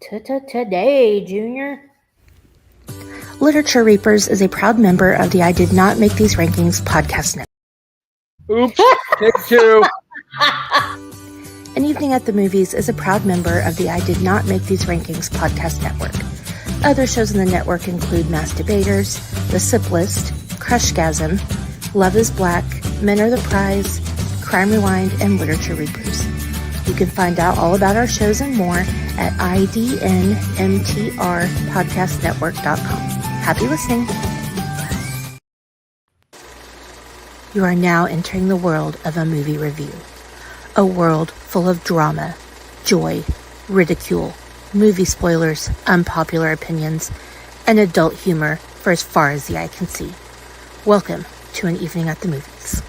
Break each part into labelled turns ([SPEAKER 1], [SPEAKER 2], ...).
[SPEAKER 1] Today, Junior.
[SPEAKER 2] Literature Reapers is a proud member of the I Did Not Make These Rankings podcast network.
[SPEAKER 3] Oops, take two.
[SPEAKER 2] An Evening at the Movies is a proud member of the I Did Not Make These Rankings podcast network. Other shows in the network include Mass Debaters, The Sip List, Crushgasm, Love is Black, Men Are the Prize, Crime Rewind, and Literature Reapers. You can find out all about our shows and more at idnmtrpodcastnetwork.com. Happy listening. You are now entering the world of a movie review. A world full of drama, joy, ridicule, movie spoilers, unpopular opinions, and adult humor for as far as the eye can see. Welcome to An Evening at the Movies.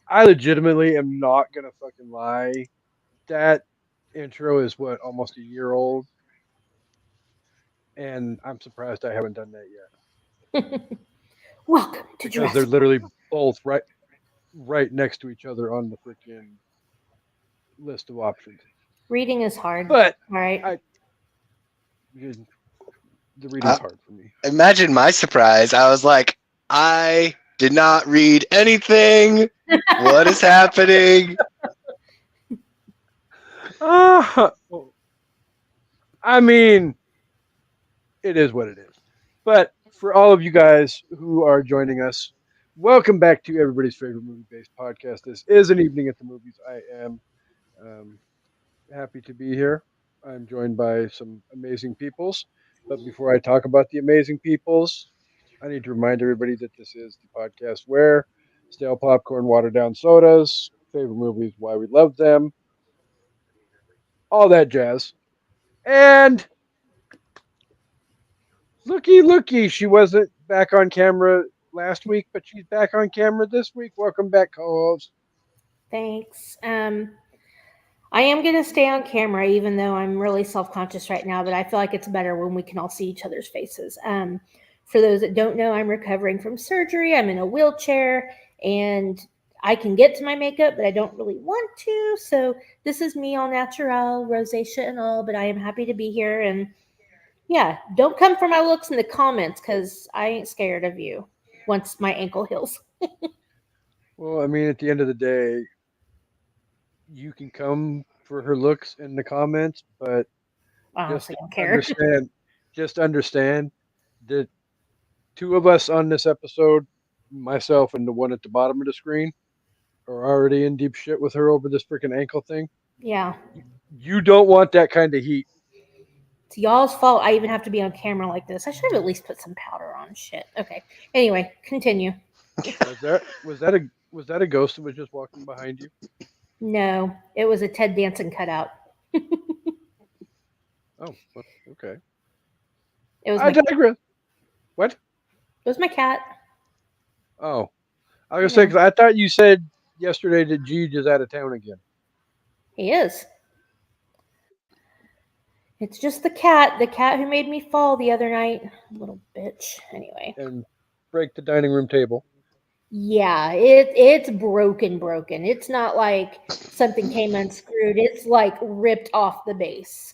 [SPEAKER 3] I legitimately am not gonna fucking lie. That intro is almost a year old, and I'm surprised I haven't done that yet.
[SPEAKER 1] Welcome to
[SPEAKER 3] Because they're
[SPEAKER 1] Jurassic.
[SPEAKER 3] literally both right next to each other on the freaking list of options.
[SPEAKER 1] Reading is hard.
[SPEAKER 3] But
[SPEAKER 1] All right.
[SPEAKER 3] the reading's hard for me.
[SPEAKER 4] Imagine my surprise. I was like, I did not read anything. What is happening?
[SPEAKER 3] I mean, it is what it is. But for all of you guys who are joining us, welcome back to everybody's favorite movie-based podcast. This is An Evening at the Movies. I am happy to be here. I'm joined by some amazing peoples. But before I talk about the amazing peoples, I need to remind everybody that this is the podcast where stale popcorn, watered down sodas, favorite movies, why we love them, all that jazz. And looky, she wasn't back on camera last week, but she's back on camera this week. Welcome back, co-host.
[SPEAKER 1] Thanks. I am going to stay on camera, even though I'm really self-conscious right now, but I feel like it's better when we can all see each other's faces. For those that don't know, I'm recovering from surgery. I'm in a wheelchair, and I can get to my makeup, but I don't really want to. So this is me all natural, rosacea and all, but I am happy to be here. And yeah, don't come for my looks in the comments because I ain't scared of you once my ankle heals.
[SPEAKER 3] Well, I mean, at the end of the day, you can come for her looks in the comments, but
[SPEAKER 1] Honestly, I don't care.
[SPEAKER 3] Just understand that two of us on this episode, myself and the one at the bottom of the screen, are already in deep shit with her over this freaking ankle thing.
[SPEAKER 1] Yeah.
[SPEAKER 3] You don't want that kind of heat.
[SPEAKER 1] It's y'all's fault I even have to be on camera like this. I should have at least put some powder on. Shit. Okay. Anyway, continue.
[SPEAKER 3] Was that a ghost that was just walking behind you?
[SPEAKER 1] No, it was a Ted Danson cutout.
[SPEAKER 3] Oh, okay.
[SPEAKER 1] It was
[SPEAKER 3] I
[SPEAKER 1] my,
[SPEAKER 3] digress. What?
[SPEAKER 1] it was my cat.
[SPEAKER 3] Oh, I was gonna say, 'cause I thought you said yesterday that Jeej is out of town again.
[SPEAKER 1] He is. It's just the cat who made me fall the other night. Little bitch. Anyway.
[SPEAKER 3] And break the dining room table.
[SPEAKER 1] Yeah, it's broken. It's not like something came unscrewed. It's like ripped off the base.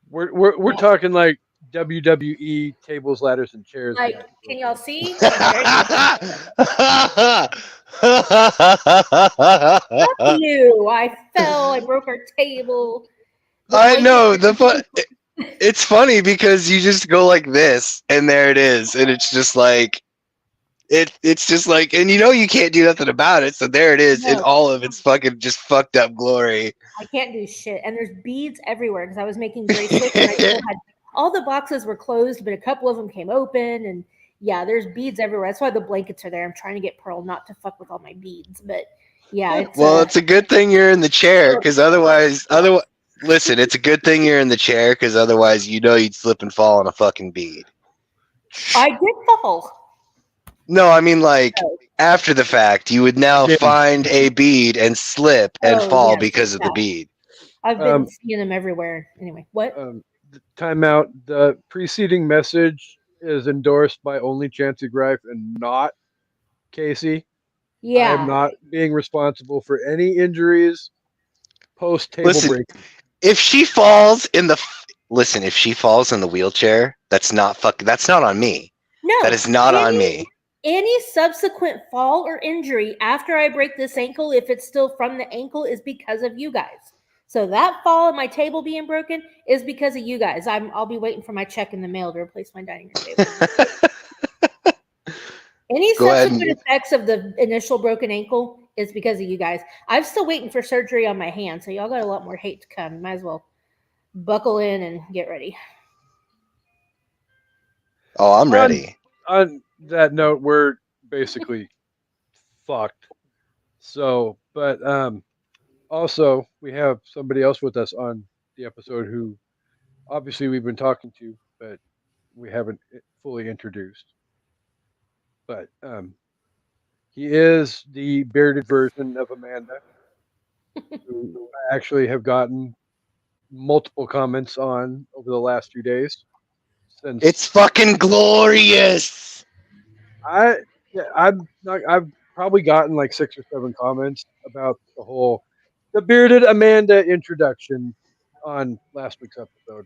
[SPEAKER 3] We're talking like WWE tables, ladders, and chairs.
[SPEAKER 1] Like, can y'all see? Fuck you! I fell. I broke our table.
[SPEAKER 4] I know it's funny because you just go like this, and there it is, and it's just like it's just like, and you can't do nothing about it, so there it is in all of its fucking just fucked up glory.
[SPEAKER 1] I can't do shit, and there's beads everywhere because I was making bracelets, and I still had all the boxes were closed, but a couple of them came open, and yeah, there's beads everywhere. That's why the blankets are there. I'm trying to get Pearl not to fuck with all my beads, but yeah.
[SPEAKER 4] It's a good thing you're in the chair, because otherwise, listen, it's a good thing you're in the chair, because otherwise, you'd slip and fall on a fucking bead.
[SPEAKER 1] I did fall.
[SPEAKER 4] No, I mean, like, after the fact, you would now find a bead and slip and fall because of the bead.
[SPEAKER 1] I've been seeing them everywhere. Anyway, what?
[SPEAKER 3] Time out. The preceding message is endorsed by only Chancey Greif and not Casey.
[SPEAKER 1] Yeah.
[SPEAKER 3] I am not being responsible for any injuries post table
[SPEAKER 4] Listen,
[SPEAKER 3] break.
[SPEAKER 4] if she falls in the wheelchair, that's not on me.
[SPEAKER 1] No,
[SPEAKER 4] That is not on
[SPEAKER 1] any-
[SPEAKER 4] me.
[SPEAKER 1] Any subsequent fall or injury after I break this ankle, if it's still from the ankle, is because of you guys. So that fall and my table being broken is because of you guys. I'll be waiting for my check in the mail to replace my dining room table. Any
[SPEAKER 4] Go ahead
[SPEAKER 1] subsequent
[SPEAKER 4] and-
[SPEAKER 1] effects of the initial broken ankle is because of you guys. I'm still waiting for surgery on my hand, so y'all got a lot more hate to come. Might as well buckle in and get ready.
[SPEAKER 4] Oh, I'm ready.
[SPEAKER 3] On that note, we're basically fucked. So, but also we have somebody else with us on the episode who obviously we've been talking to, but we haven't fully introduced. But he is the bearded version of Amanda, who I actually have gotten multiple comments on over the last few days. Since
[SPEAKER 4] It's fucking glorious.
[SPEAKER 3] I've probably gotten like 6 or 7 comments about the bearded Amanda introduction on last week's episode.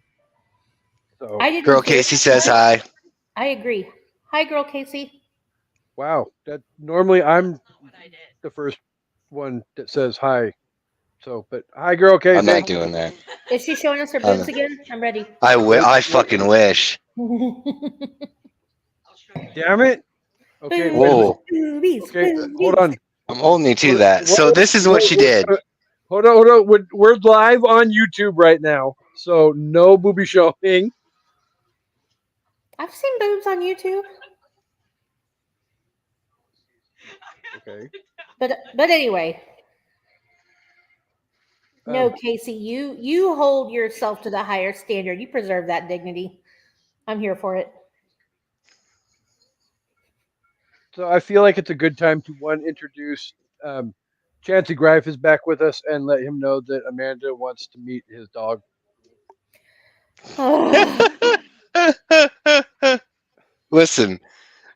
[SPEAKER 3] So
[SPEAKER 1] I didn't
[SPEAKER 4] Girl
[SPEAKER 1] hear
[SPEAKER 4] Casey
[SPEAKER 1] that
[SPEAKER 4] says
[SPEAKER 1] one.
[SPEAKER 4] hi.
[SPEAKER 1] I agree. Hi, girl Casey.
[SPEAKER 3] wow, that normally I'm the first one that says hi. So, but hi, girl Casey.
[SPEAKER 4] I'm not doing that.
[SPEAKER 1] Is she showing us her boobs again? I'm ready.
[SPEAKER 4] I fucking wish.
[SPEAKER 3] Damn it. Okay,
[SPEAKER 4] Whoa.
[SPEAKER 1] Boobies,
[SPEAKER 3] okay,
[SPEAKER 1] boobies.
[SPEAKER 3] hold on.
[SPEAKER 4] I'm holding you to that. So this is what she did.
[SPEAKER 3] Hold on. We're live on YouTube right now, so no booby showing.
[SPEAKER 1] I've seen boobs on YouTube,
[SPEAKER 3] Okay.
[SPEAKER 1] but anyway, no,
[SPEAKER 3] Um,
[SPEAKER 1] Casey, you hold yourself to the higher standard. You preserve that dignity. I'm here for it.
[SPEAKER 3] So I feel like it's a good time to introduce Chancey Greif is back with us and let him know that Amanda wants to meet his dog.
[SPEAKER 4] Listen,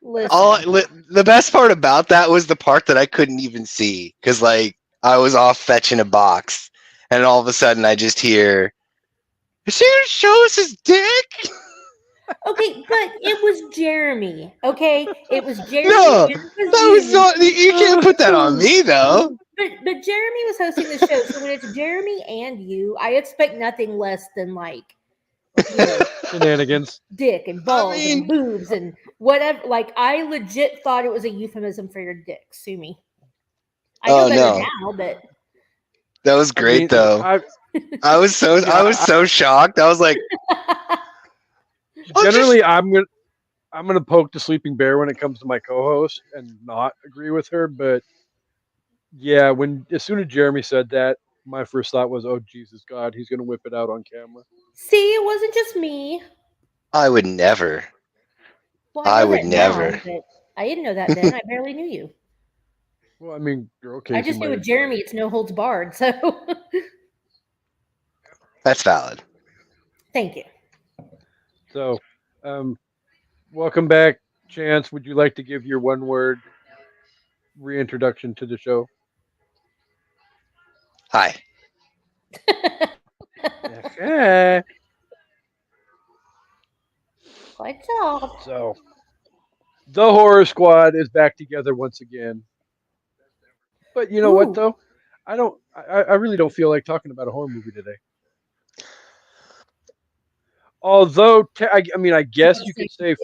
[SPEAKER 1] Listen,
[SPEAKER 4] the best part about that was the part that I couldn't even see because, like, I was off fetching a box, and all of a sudden I just hear, "Is he gonna show us his dick?"
[SPEAKER 1] okay, but it was Jeremy. Okay, it was Jeremy.
[SPEAKER 4] No,
[SPEAKER 1] and it
[SPEAKER 4] that was
[SPEAKER 1] you.
[SPEAKER 4] not. You can't put that on me, though.
[SPEAKER 1] But Jeremy was hosting the show, so when it's Jeremy and you, I expect nothing less than like, you know,
[SPEAKER 3] Shenanigans.
[SPEAKER 1] dick and balls
[SPEAKER 4] mean-
[SPEAKER 1] and boobs and whatever. Like I legit thought it was a euphemism for your dick. Sue me. I know
[SPEAKER 4] Oh,
[SPEAKER 1] better
[SPEAKER 4] no.
[SPEAKER 1] now, but
[SPEAKER 4] That was great, though. I was so shocked. I was like,
[SPEAKER 3] Generally, I'm gonna poke the sleeping bear when it comes to my co-host and not agree with her. But yeah, as soon as Jeremy said that, my first thought was, "Oh Jesus God, he's gonna whip it out on camera."
[SPEAKER 1] see, it wasn't just me.
[SPEAKER 4] I would never.
[SPEAKER 1] Well,
[SPEAKER 4] I
[SPEAKER 1] know
[SPEAKER 4] would
[SPEAKER 1] that now,
[SPEAKER 4] never.
[SPEAKER 1] but I didn't know that then. I barely knew you.
[SPEAKER 3] Well, I mean, girl, Casey
[SPEAKER 1] I just knew
[SPEAKER 3] might
[SPEAKER 1] with
[SPEAKER 3] have-
[SPEAKER 1] Jeremy, it's no holds barred. So
[SPEAKER 4] That's valid.
[SPEAKER 1] thank you.
[SPEAKER 3] So, welcome back, Chance. Would you like to give your one-word reintroduction to the show?
[SPEAKER 4] Hi.
[SPEAKER 3] Okay.
[SPEAKER 1] Good job.
[SPEAKER 3] So, the Horror Squad is back together once again. But you know
[SPEAKER 1] Ooh.
[SPEAKER 3] what, though? I really don't feel like talking about a horror movie today. Although, I mean, I guess you could say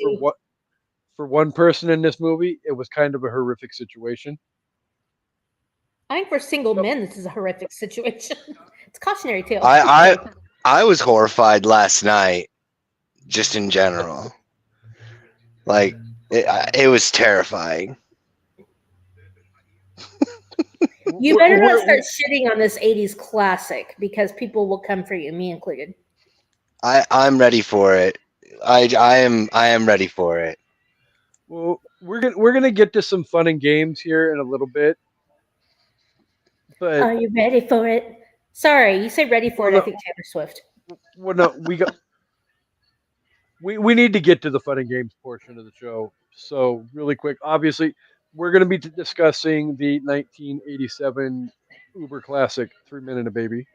[SPEAKER 3] for one person in this movie, it was kind of a horrific situation.
[SPEAKER 1] I think for single men, this is a horrific situation. It's cautionary tale.
[SPEAKER 4] I was horrified last night, just in general. Like, it was terrifying.
[SPEAKER 1] You better not start shitting on this 80s classic because people will come for you, me included.
[SPEAKER 4] I'm ready for it. I am ready for it.
[SPEAKER 3] Well, we're gonna get to some fun and games here in a little bit. But
[SPEAKER 1] Are you ready for it? Sorry, you say ready for it. I think Taylor Swift.
[SPEAKER 3] well, no, we need to get to the fun and games portion of the show. So really quick, obviously, we're going to be discussing the 1987 Uber classic 3 Men and a Baby.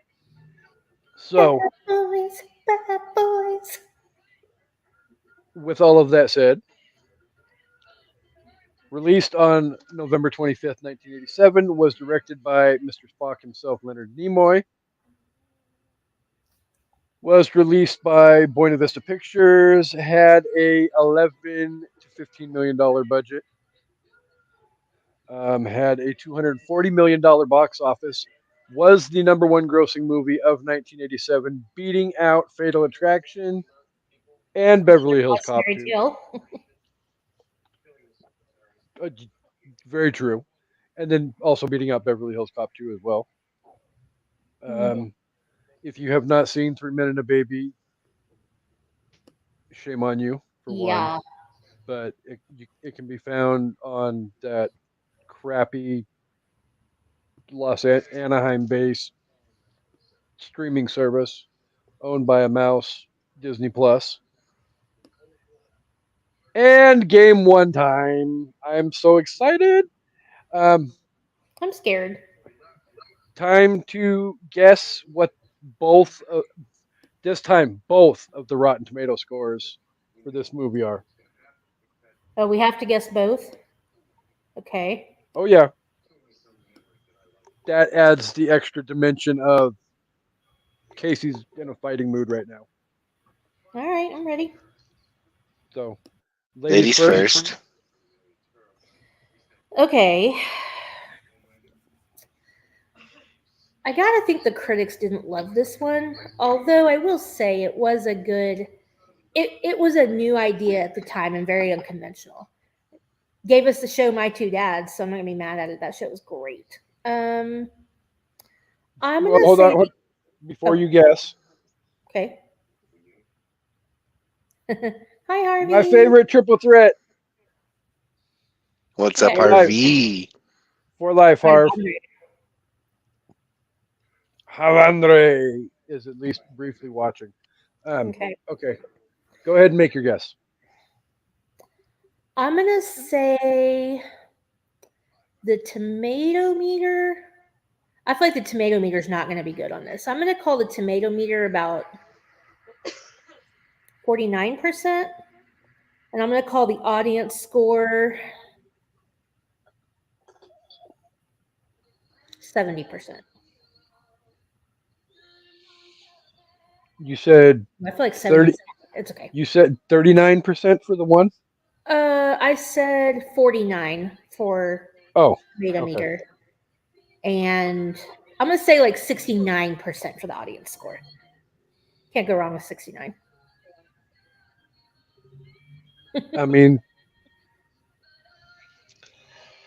[SPEAKER 3] So,
[SPEAKER 1] boys, bad boys.
[SPEAKER 3] with all of that said, released on November 25th, 1987, was directed by Mr. Spock himself, Leonard Nimoy. Was released by Buena Vista Pictures, had a 11 to $15 million budget, had a $240 million box office, was the number one grossing movie of 1987, beating out Fatal Attraction and Beverly Hills Cop
[SPEAKER 1] Fairy
[SPEAKER 3] 2.
[SPEAKER 1] tale.
[SPEAKER 3] Uh, very true. And then also beating out Beverly Hills Cop 2 as well. If you have not seen Three Men and a Baby, shame on you for
[SPEAKER 1] Yeah.
[SPEAKER 3] one. But it can be found on that crappy Anaheim-based streaming service owned by a mouse, Disney Plus. And game one time. I'm so excited.
[SPEAKER 1] I'm scared.
[SPEAKER 3] Time to guess what both this time both of the Rotten Tomato scores for this movie are.
[SPEAKER 1] Oh, we have to guess both? Okay.
[SPEAKER 3] Oh yeah. That adds the extra dimension of Casey's in a fighting mood right now.
[SPEAKER 1] All right, I'm ready.
[SPEAKER 3] So,
[SPEAKER 4] Ladies first.
[SPEAKER 1] Okay. I gotta think the critics didn't love this one, although I will say it was a good. It was a new idea at the time and very unconventional. Gave us the show My Two Dads, so I'm not gonna be mad at it. That show was great. I'm gonna
[SPEAKER 3] hold
[SPEAKER 1] say,
[SPEAKER 3] on. Before you guess,
[SPEAKER 1] okay. Hi, Harvey.
[SPEAKER 3] my favorite triple threat
[SPEAKER 4] What's up,
[SPEAKER 1] Okay.
[SPEAKER 4] Harvey?
[SPEAKER 3] for life,
[SPEAKER 1] Hi,
[SPEAKER 3] Harv.
[SPEAKER 1] Andre.
[SPEAKER 3] Havandre is at least briefly watching.
[SPEAKER 1] Okay.
[SPEAKER 3] Okay. Go ahead and make your guess.
[SPEAKER 1] I'm gonna say the tomato meter. I feel like the tomato meter is not going to be good on this. I'm going to call the tomato meter about 49%. And I'm going to call the audience score 70%.
[SPEAKER 3] You said
[SPEAKER 1] I feel like
[SPEAKER 3] 30.
[SPEAKER 1] 70%. It's okay.
[SPEAKER 3] You said 39% for the one?
[SPEAKER 1] I said 49 for
[SPEAKER 3] Oh,
[SPEAKER 1] tomato
[SPEAKER 3] okay.
[SPEAKER 1] meter. And I'm going to say like 69% for the audience score. Can't go wrong with 69.
[SPEAKER 3] I mean,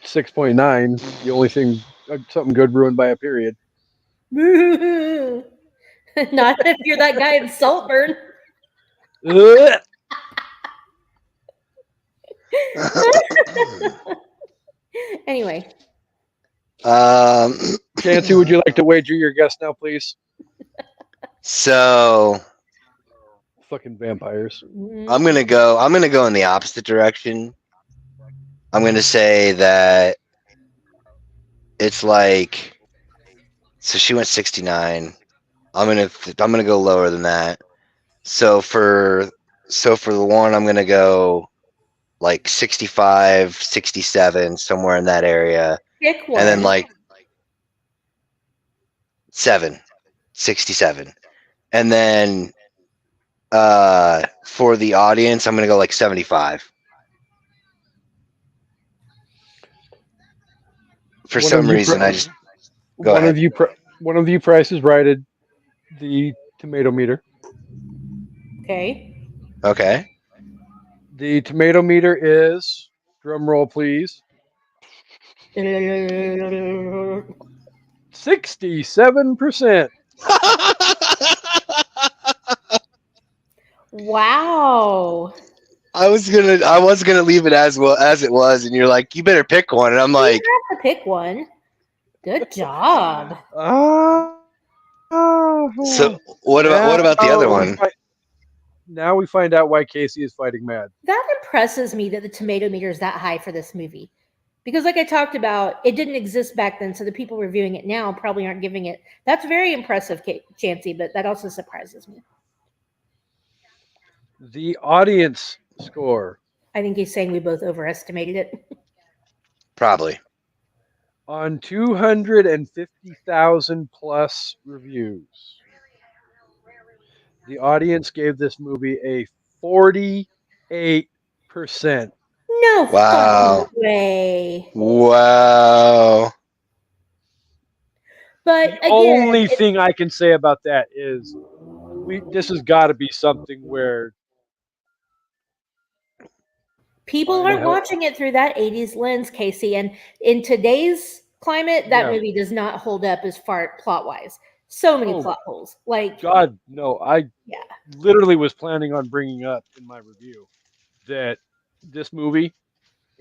[SPEAKER 3] 6.9. The only thing, something good ruined by a period.
[SPEAKER 1] Not if you're that guy in Saltburn.
[SPEAKER 3] Ugh.
[SPEAKER 1] Anyway.
[SPEAKER 3] Chancy, would you like to wager your guess now, please?
[SPEAKER 4] So
[SPEAKER 3] Fucking vampires.
[SPEAKER 4] I'm gonna go in the opposite direction. I'm gonna say that it's like, so she went 69. I'm gonna go lower than that. So for the one, I'm gonna go like 65, 67, somewhere in that area.
[SPEAKER 1] Pick one.
[SPEAKER 4] And then like 67. And then for the audience, I'm gonna go like 75. For some reason, I just go
[SPEAKER 3] one
[SPEAKER 4] ahead.
[SPEAKER 3] One of you prices righted the tomato meter.
[SPEAKER 1] Okay.
[SPEAKER 4] Okay.
[SPEAKER 3] The tomato meter is, drum roll please, 67%.
[SPEAKER 1] Wow.
[SPEAKER 4] I was gonna leave it as well as it was, and you're like, you better pick one, and I'm like,
[SPEAKER 1] You have to pick one. Good job.
[SPEAKER 4] so what about the other one?
[SPEAKER 3] Now we find out why Casey is fighting mad.
[SPEAKER 1] That impresses me that the tomato meter is that high for this movie. Because like I talked about, it didn't exist back then, so the people reviewing it now probably aren't giving it. That's very impressive, Chancey, but that also surprises me.
[SPEAKER 3] The audience score
[SPEAKER 1] I think he's saying we both overestimated it.
[SPEAKER 4] Probably.
[SPEAKER 3] on 250,000 plus reviews. The audience gave this movie a 48%.
[SPEAKER 1] No
[SPEAKER 4] Wow.
[SPEAKER 1] fucking way.
[SPEAKER 4] Wow.
[SPEAKER 1] But
[SPEAKER 3] The only thing I can say about that is this has got to be something where
[SPEAKER 1] people
[SPEAKER 3] Fine,
[SPEAKER 1] aren't
[SPEAKER 3] hell.
[SPEAKER 1] watching it through that 80s lens, Casey. And in today's climate, that
[SPEAKER 3] Yeah.
[SPEAKER 1] movie does not hold up as far plot wise. So many
[SPEAKER 3] Oh,
[SPEAKER 1] plot holes. Like,
[SPEAKER 3] God, no. I
[SPEAKER 1] yeah.
[SPEAKER 3] literally was planning on bringing up in my review that this movie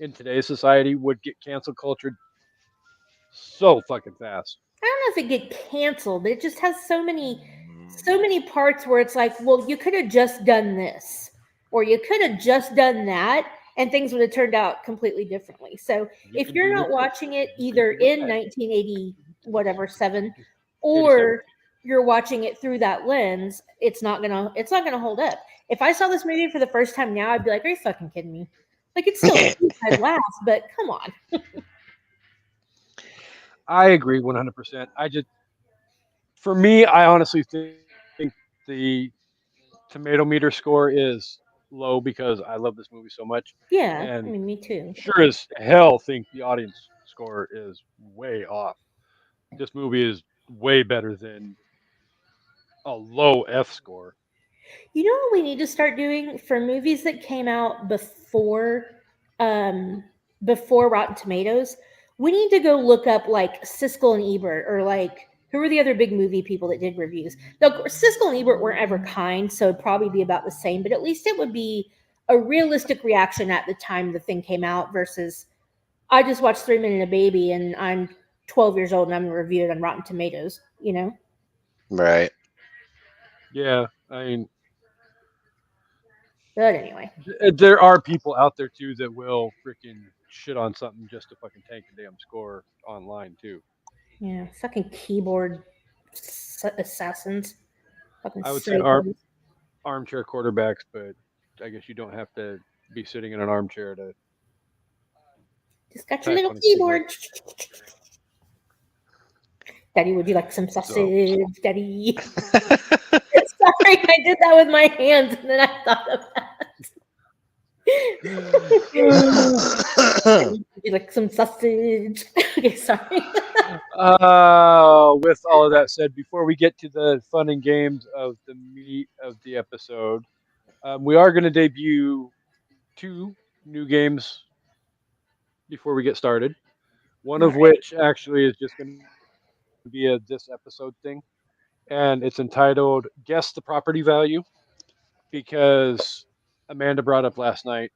[SPEAKER 3] in today's society would get cancel cultured so fucking fast.
[SPEAKER 1] I don't know if it get canceled, but it just has so many parts where it's like, well, you could have just done this, or you could have just done that, and things would have turned out completely differently. So
[SPEAKER 3] You
[SPEAKER 1] if
[SPEAKER 3] can
[SPEAKER 1] you're
[SPEAKER 3] do
[SPEAKER 1] not
[SPEAKER 3] this,
[SPEAKER 1] watching it
[SPEAKER 3] you can
[SPEAKER 1] either
[SPEAKER 3] do
[SPEAKER 1] in
[SPEAKER 3] that.
[SPEAKER 1] 1980 whatever 7,
[SPEAKER 3] 87.
[SPEAKER 1] or you're watching it through that lens, it's not gonna hold up. If I saw this movie for the first time now, I'd be like, are you fucking kidding me? Like, it's still cute, I'd laugh, but come on.
[SPEAKER 3] I agree 100%. For me, I honestly think the tomato meter score is low because I love this movie so much.
[SPEAKER 1] Yeah,
[SPEAKER 3] And
[SPEAKER 1] I mean, me too.
[SPEAKER 3] sure as hell think the audience score is way off. This movie is way better than a low F score.
[SPEAKER 1] You know what we need to start doing for movies that came out before Rotten Tomatoes? We need to go look up like Siskel and Ebert, or like who were the other big movie people that did reviews. Now, of course, Siskel and Ebert weren't ever kind, so it'd probably be about the same, but at least it would be a realistic reaction at the time the thing came out versus I just watched 3 Men and a Baby and I'm 12 years old and I'm going to review it on Rotten Tomatoes, you know?
[SPEAKER 4] Right.
[SPEAKER 3] Yeah, I mean,
[SPEAKER 1] But anyway.
[SPEAKER 3] there are people out there too that will freaking shit on something just to fucking tank a damn score online too.
[SPEAKER 1] Yeah, fucking keyboard assassins. Fucking
[SPEAKER 3] I would say
[SPEAKER 1] psychos.
[SPEAKER 3] armchair quarterbacks, but I guess you don't have to be sitting in an armchair to.
[SPEAKER 1] Just got your
[SPEAKER 3] type
[SPEAKER 1] little
[SPEAKER 3] on a
[SPEAKER 1] keyboard. Daddy, would you like some sausage? Daddy. Sorry, I did that with my hands and then I thought of that. Would you like some sausage? Okay, sorry.
[SPEAKER 3] With all of that said, before we get to the fun and games of the meat of the episode, we are going to debut 2 new games before we get started. One of which actually is just going to be a this episode thing, and it's entitled "Guess the Property Value," because Amanda brought up last night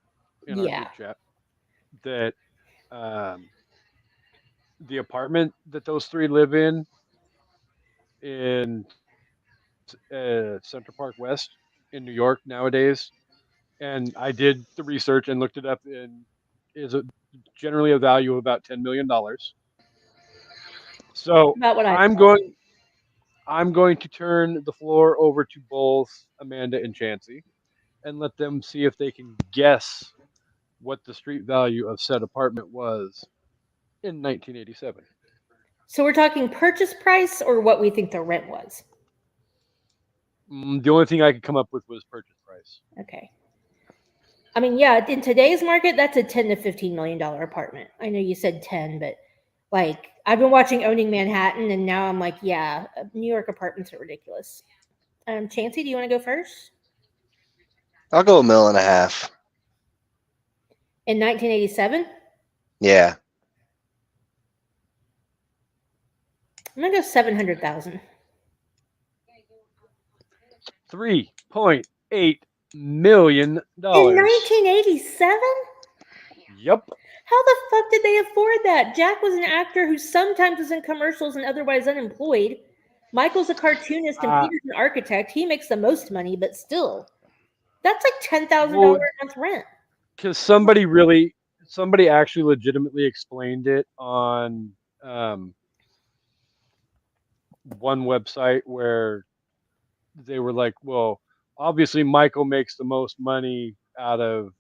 [SPEAKER 3] in our group chat that the apartment that those 3 live in Central Park West in New York nowadays, and I did the research and looked it up, and is generally a value of about $10 million. So
[SPEAKER 1] About what
[SPEAKER 3] I'm going to turn the floor over to both Amanda and Chancey and let them see if they can guess what the street value of said apartment was in 1987.
[SPEAKER 1] So we're talking purchase price or what we think the rent was?
[SPEAKER 3] The only thing I could come up with was purchase price.
[SPEAKER 1] Okay. I mean, yeah, in today's market, that's a $10 to $15 million apartment. I know you said 10, but like I've been watching Owning Manhattan, and now I'm like, yeah, New York apartments are ridiculous. Chancey, do you want to go first?
[SPEAKER 4] I'll go $1.5 million.
[SPEAKER 1] In 1987?
[SPEAKER 4] Yeah.
[SPEAKER 1] I'm gonna go 700,000.
[SPEAKER 3] $3.8 million.
[SPEAKER 1] In 1987?
[SPEAKER 3] Yep.
[SPEAKER 1] How the fuck did they afford that? Jack was an actor who sometimes was in commercials and otherwise unemployed. Michael's a cartoonist and Peter's an architect. He makes the most money, but still, that's like $10,000 a month rent.
[SPEAKER 3] Because somebody really somebody actually legitimately explained it on one website where they were like, well, obviously Michael makes the most money out of,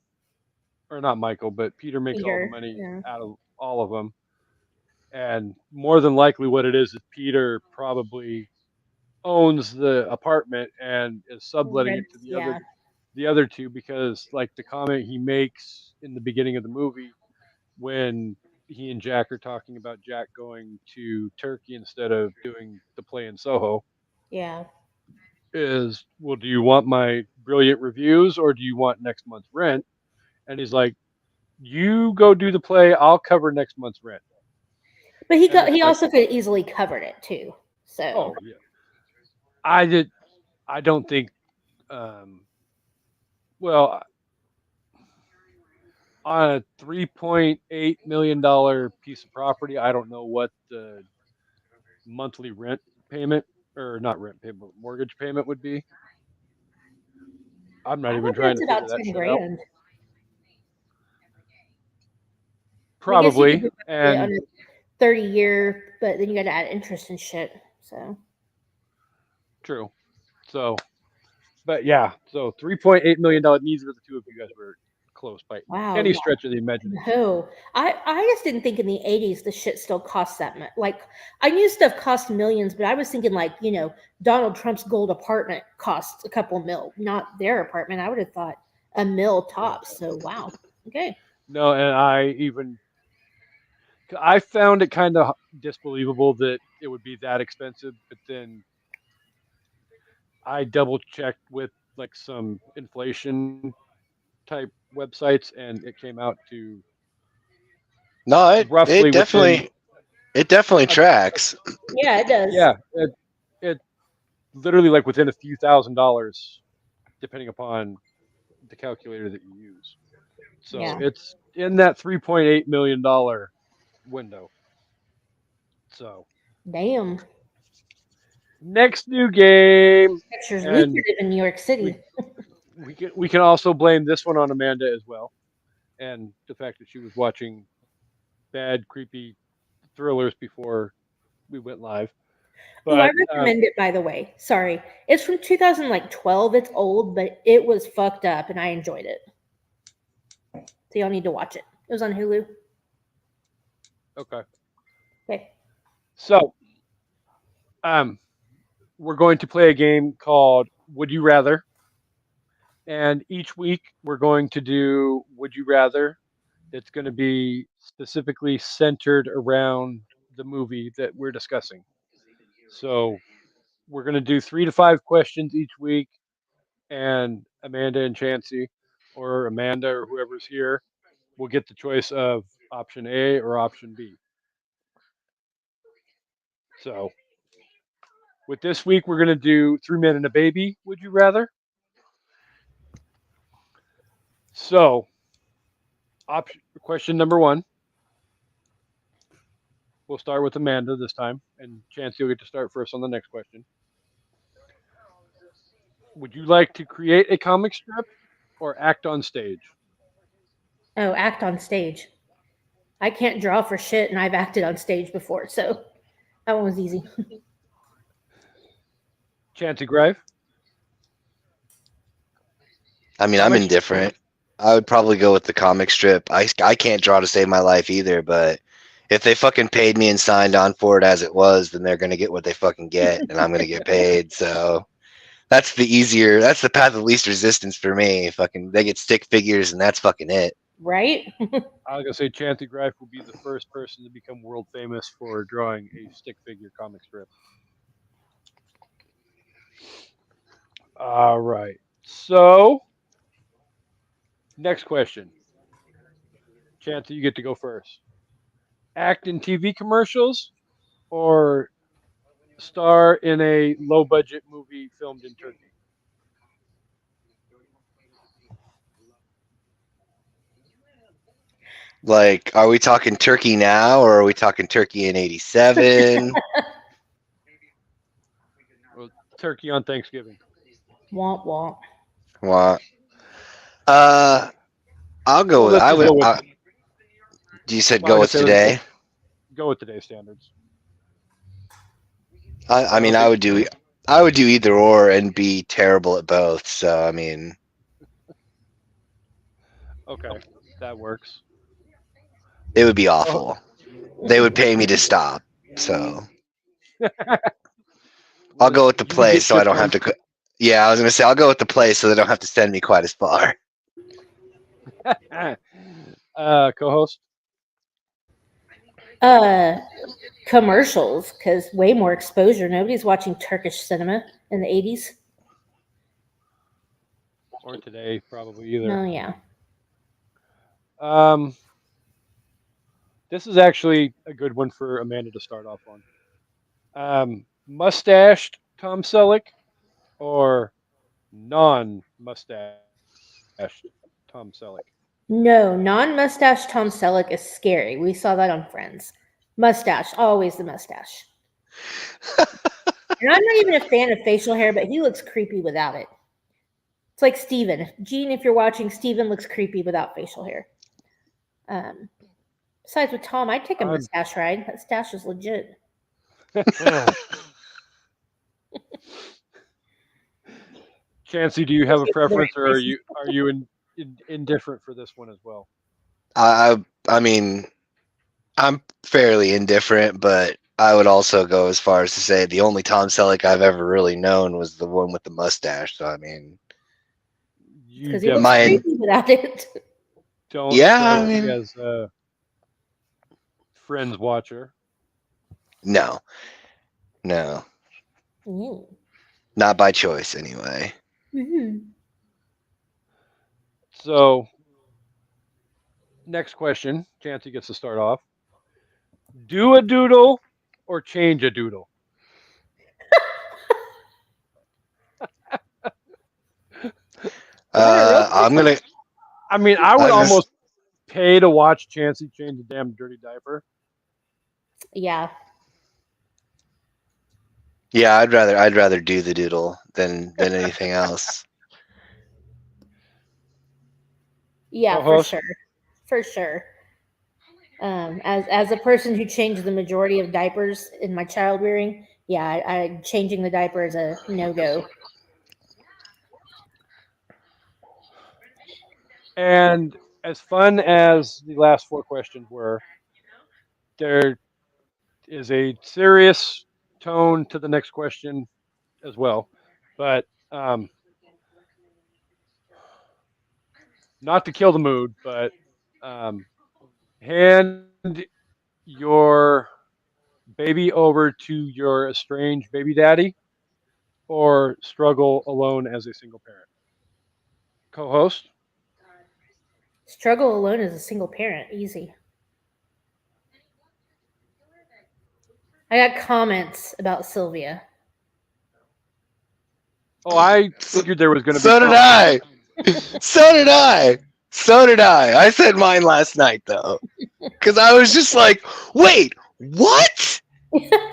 [SPEAKER 3] or not Michael, but Peter makes all the
[SPEAKER 1] Peter,
[SPEAKER 3] money
[SPEAKER 1] yeah.
[SPEAKER 3] out of all of them. And more than likely, what it is Peter probably owns the apartment and is subletting it to
[SPEAKER 1] Rents, yeah.
[SPEAKER 3] the other two, because like the comment he makes in the beginning of the movie when he and Jack are talking about Jack going to Turkey instead of doing the play in Soho
[SPEAKER 1] Yeah.
[SPEAKER 3] is, well, do you want my brilliant reviews or do you want next month's rent? And he's like, you go do the play, I'll cover next month's rent.
[SPEAKER 1] But
[SPEAKER 3] And it's
[SPEAKER 1] he
[SPEAKER 3] like,
[SPEAKER 1] also could easily covered it too. So
[SPEAKER 3] oh yeah, I don't think well, on a $3.8 million piece of property, I don't know what the monthly rent payment, or not rent payment, mortgage payment would be. I'm not
[SPEAKER 1] I
[SPEAKER 3] even
[SPEAKER 1] would bet
[SPEAKER 3] trying
[SPEAKER 1] it's
[SPEAKER 3] to
[SPEAKER 1] about
[SPEAKER 3] figure that
[SPEAKER 1] 10
[SPEAKER 3] shit out.
[SPEAKER 1] grand. I guess you could
[SPEAKER 3] Probably.
[SPEAKER 1] do it on
[SPEAKER 3] And
[SPEAKER 1] a 30-year, but then you got to add interest and shit. So
[SPEAKER 3] true. So, but yeah, so $3.8 million. Neither of the two of you guys were close by
[SPEAKER 1] wow,
[SPEAKER 3] any stretch of the imagination.
[SPEAKER 1] no, I just didn't think in the 80s the shit still cost that much. Like I knew stuff cost millions, but I was thinking like Donald Trump's gold apartment cost a couple mil, not their apartment. I would have thought a mil tops. So wow, okay,
[SPEAKER 3] No, and I found it kind of disbelievable that it would be that expensive, but then I double checked with like some inflation type websites, and it came out to
[SPEAKER 4] No,
[SPEAKER 3] roughly within
[SPEAKER 4] it definitely
[SPEAKER 3] a,
[SPEAKER 4] tracks.
[SPEAKER 1] yeah, it does.
[SPEAKER 3] yeah, it literally like within a few $1,000s, depending upon the calculator that you use. So
[SPEAKER 1] Yeah.
[SPEAKER 3] it's in that $3.8 million window. So
[SPEAKER 1] Damn,
[SPEAKER 3] next new game,
[SPEAKER 1] pictures
[SPEAKER 3] and
[SPEAKER 1] lucrative in New York City.
[SPEAKER 3] we can also blame this one on Amanda as well, and the fact that she was watching bad, creepy thrillers before we went live.
[SPEAKER 1] Oh, I
[SPEAKER 3] But
[SPEAKER 1] recommend it, by the way. Sorry. It's from 2012. It's old, but it was fucked up and I enjoyed it. So y'all need to watch it. It was on Hulu.
[SPEAKER 3] okay,
[SPEAKER 1] Okay.
[SPEAKER 3] so we're going to play a game called Would You Rather, and each week we're going to do Would You Rather. It's going to be specifically centered around the movie that we're discussing. So we're going to do 3 to 5 questions each week, and Amanda and Chansey, or Amanda or whoever's here, will get the choice of option A or option B. So with this week, we're going to do 3 Men and a Baby. Would you rather? So, question number 1. We'll start with Amanda this time, and Chance, you'll get to start first on the next question. Would you like to create a comic strip or act on stage?
[SPEAKER 1] Oh, act on stage. I can't draw for shit and I've acted on stage before. So that one was easy.
[SPEAKER 3] Chancey Grive?
[SPEAKER 4] I mean, I'm indifferent. I would probably go with the comic strip. I can't draw to save my life either, but if they fucking paid me and signed on for it as it was, then they're gonna get what they fucking get, and I'm gonna get paid. So that's the path of least resistance for me. Fucking, they get stick figures, and that's fucking it.
[SPEAKER 1] Right?
[SPEAKER 3] I was gonna say Chancey Grife will be the first person to become world famous for drawing a stick figure comic strip. All right. So, next question. Chancey, you get to go first. Act in TV commercials or star in a low budget movie filmed in Turkey?
[SPEAKER 4] Like, are we talking Turkey now, or are we talking Turkey in '87?
[SPEAKER 3] Well, Turkey on Thanksgiving.
[SPEAKER 1] Womp womp.
[SPEAKER 4] What? I'll go with.
[SPEAKER 3] Let's
[SPEAKER 4] I
[SPEAKER 3] just
[SPEAKER 4] would.
[SPEAKER 3] go with
[SPEAKER 4] You said
[SPEAKER 3] Well,
[SPEAKER 4] go
[SPEAKER 3] like I
[SPEAKER 4] with
[SPEAKER 3] said,
[SPEAKER 4] today.
[SPEAKER 3] Go with today's standards.
[SPEAKER 4] I mean, I would do either or and be terrible at both. So I mean,
[SPEAKER 3] Okay, that works.
[SPEAKER 4] it would be
[SPEAKER 3] Oh,
[SPEAKER 4] awful. They would pay me to stop. So I'll go with the
[SPEAKER 3] you would
[SPEAKER 4] play,
[SPEAKER 3] get
[SPEAKER 4] so I
[SPEAKER 3] shipped
[SPEAKER 4] don't have to. Yeah, I was gonna say I'll go with the play, so they don't have to send me quite as far.
[SPEAKER 3] co-host.
[SPEAKER 1] Commercials, because way more exposure. Nobody's watching Turkish cinema in the 80s.
[SPEAKER 3] Or today, probably either.
[SPEAKER 1] Oh, yeah.
[SPEAKER 3] This is actually a good one for Amanda to start off on. Mustached Tom Selleck or non-mustached Tom Selleck?
[SPEAKER 1] No, non-mustache Tom Selleck is scary. We saw that on Friends. Mustache, always the mustache. And I'm not even a fan of facial hair, but he looks creepy without it. It's like Steven. Gene, if you're watching, Steven looks creepy without facial hair. Besides with Tom, I'd take a mustache ride. That stash is legit.
[SPEAKER 3] Chancey, do you have a preference, or are you indifferent for this one as well?
[SPEAKER 4] I mean, I'm fairly indifferent, but I would also go as far as to say the only Tom Selleck I've ever really known was the one with the mustache. So I mean,
[SPEAKER 1] Because he looks
[SPEAKER 4] Mine-
[SPEAKER 1] creepy without it.
[SPEAKER 3] don't
[SPEAKER 4] Yeah,
[SPEAKER 3] strike
[SPEAKER 4] I mean-
[SPEAKER 3] me as a Friends watcher.
[SPEAKER 4] no,
[SPEAKER 1] Mm.
[SPEAKER 4] not by choice anyway.
[SPEAKER 1] Mhm.
[SPEAKER 3] So, next question. Chancey gets to start off. Do a doodle or change a doodle?
[SPEAKER 4] I'm gonna.
[SPEAKER 3] I mean, I would
[SPEAKER 4] I was-
[SPEAKER 3] almost pay to watch Chancey change a damn dirty diaper.
[SPEAKER 1] Yeah.
[SPEAKER 4] Yeah, I'd rather do the doodle than anything else.
[SPEAKER 1] Yeah,
[SPEAKER 3] Co-host?
[SPEAKER 1] for sure. For sure. As a person who changed the majority of diapers in my child rearing, yeah, I changing the diaper is a no-go.
[SPEAKER 3] And as fun as the last four questions were, there is a serious tone to the next question as well. But not to kill the mood, but hand your baby over to your estranged baby daddy or struggle alone as a single parent. Co-host?
[SPEAKER 1] Struggle alone as a single parent, easy. I got comments about Sylvia.
[SPEAKER 3] Oh, I figured there was going to be.
[SPEAKER 4] So did I. So did I. So did I. I said mine last night though, because I was just like, "Wait, what?"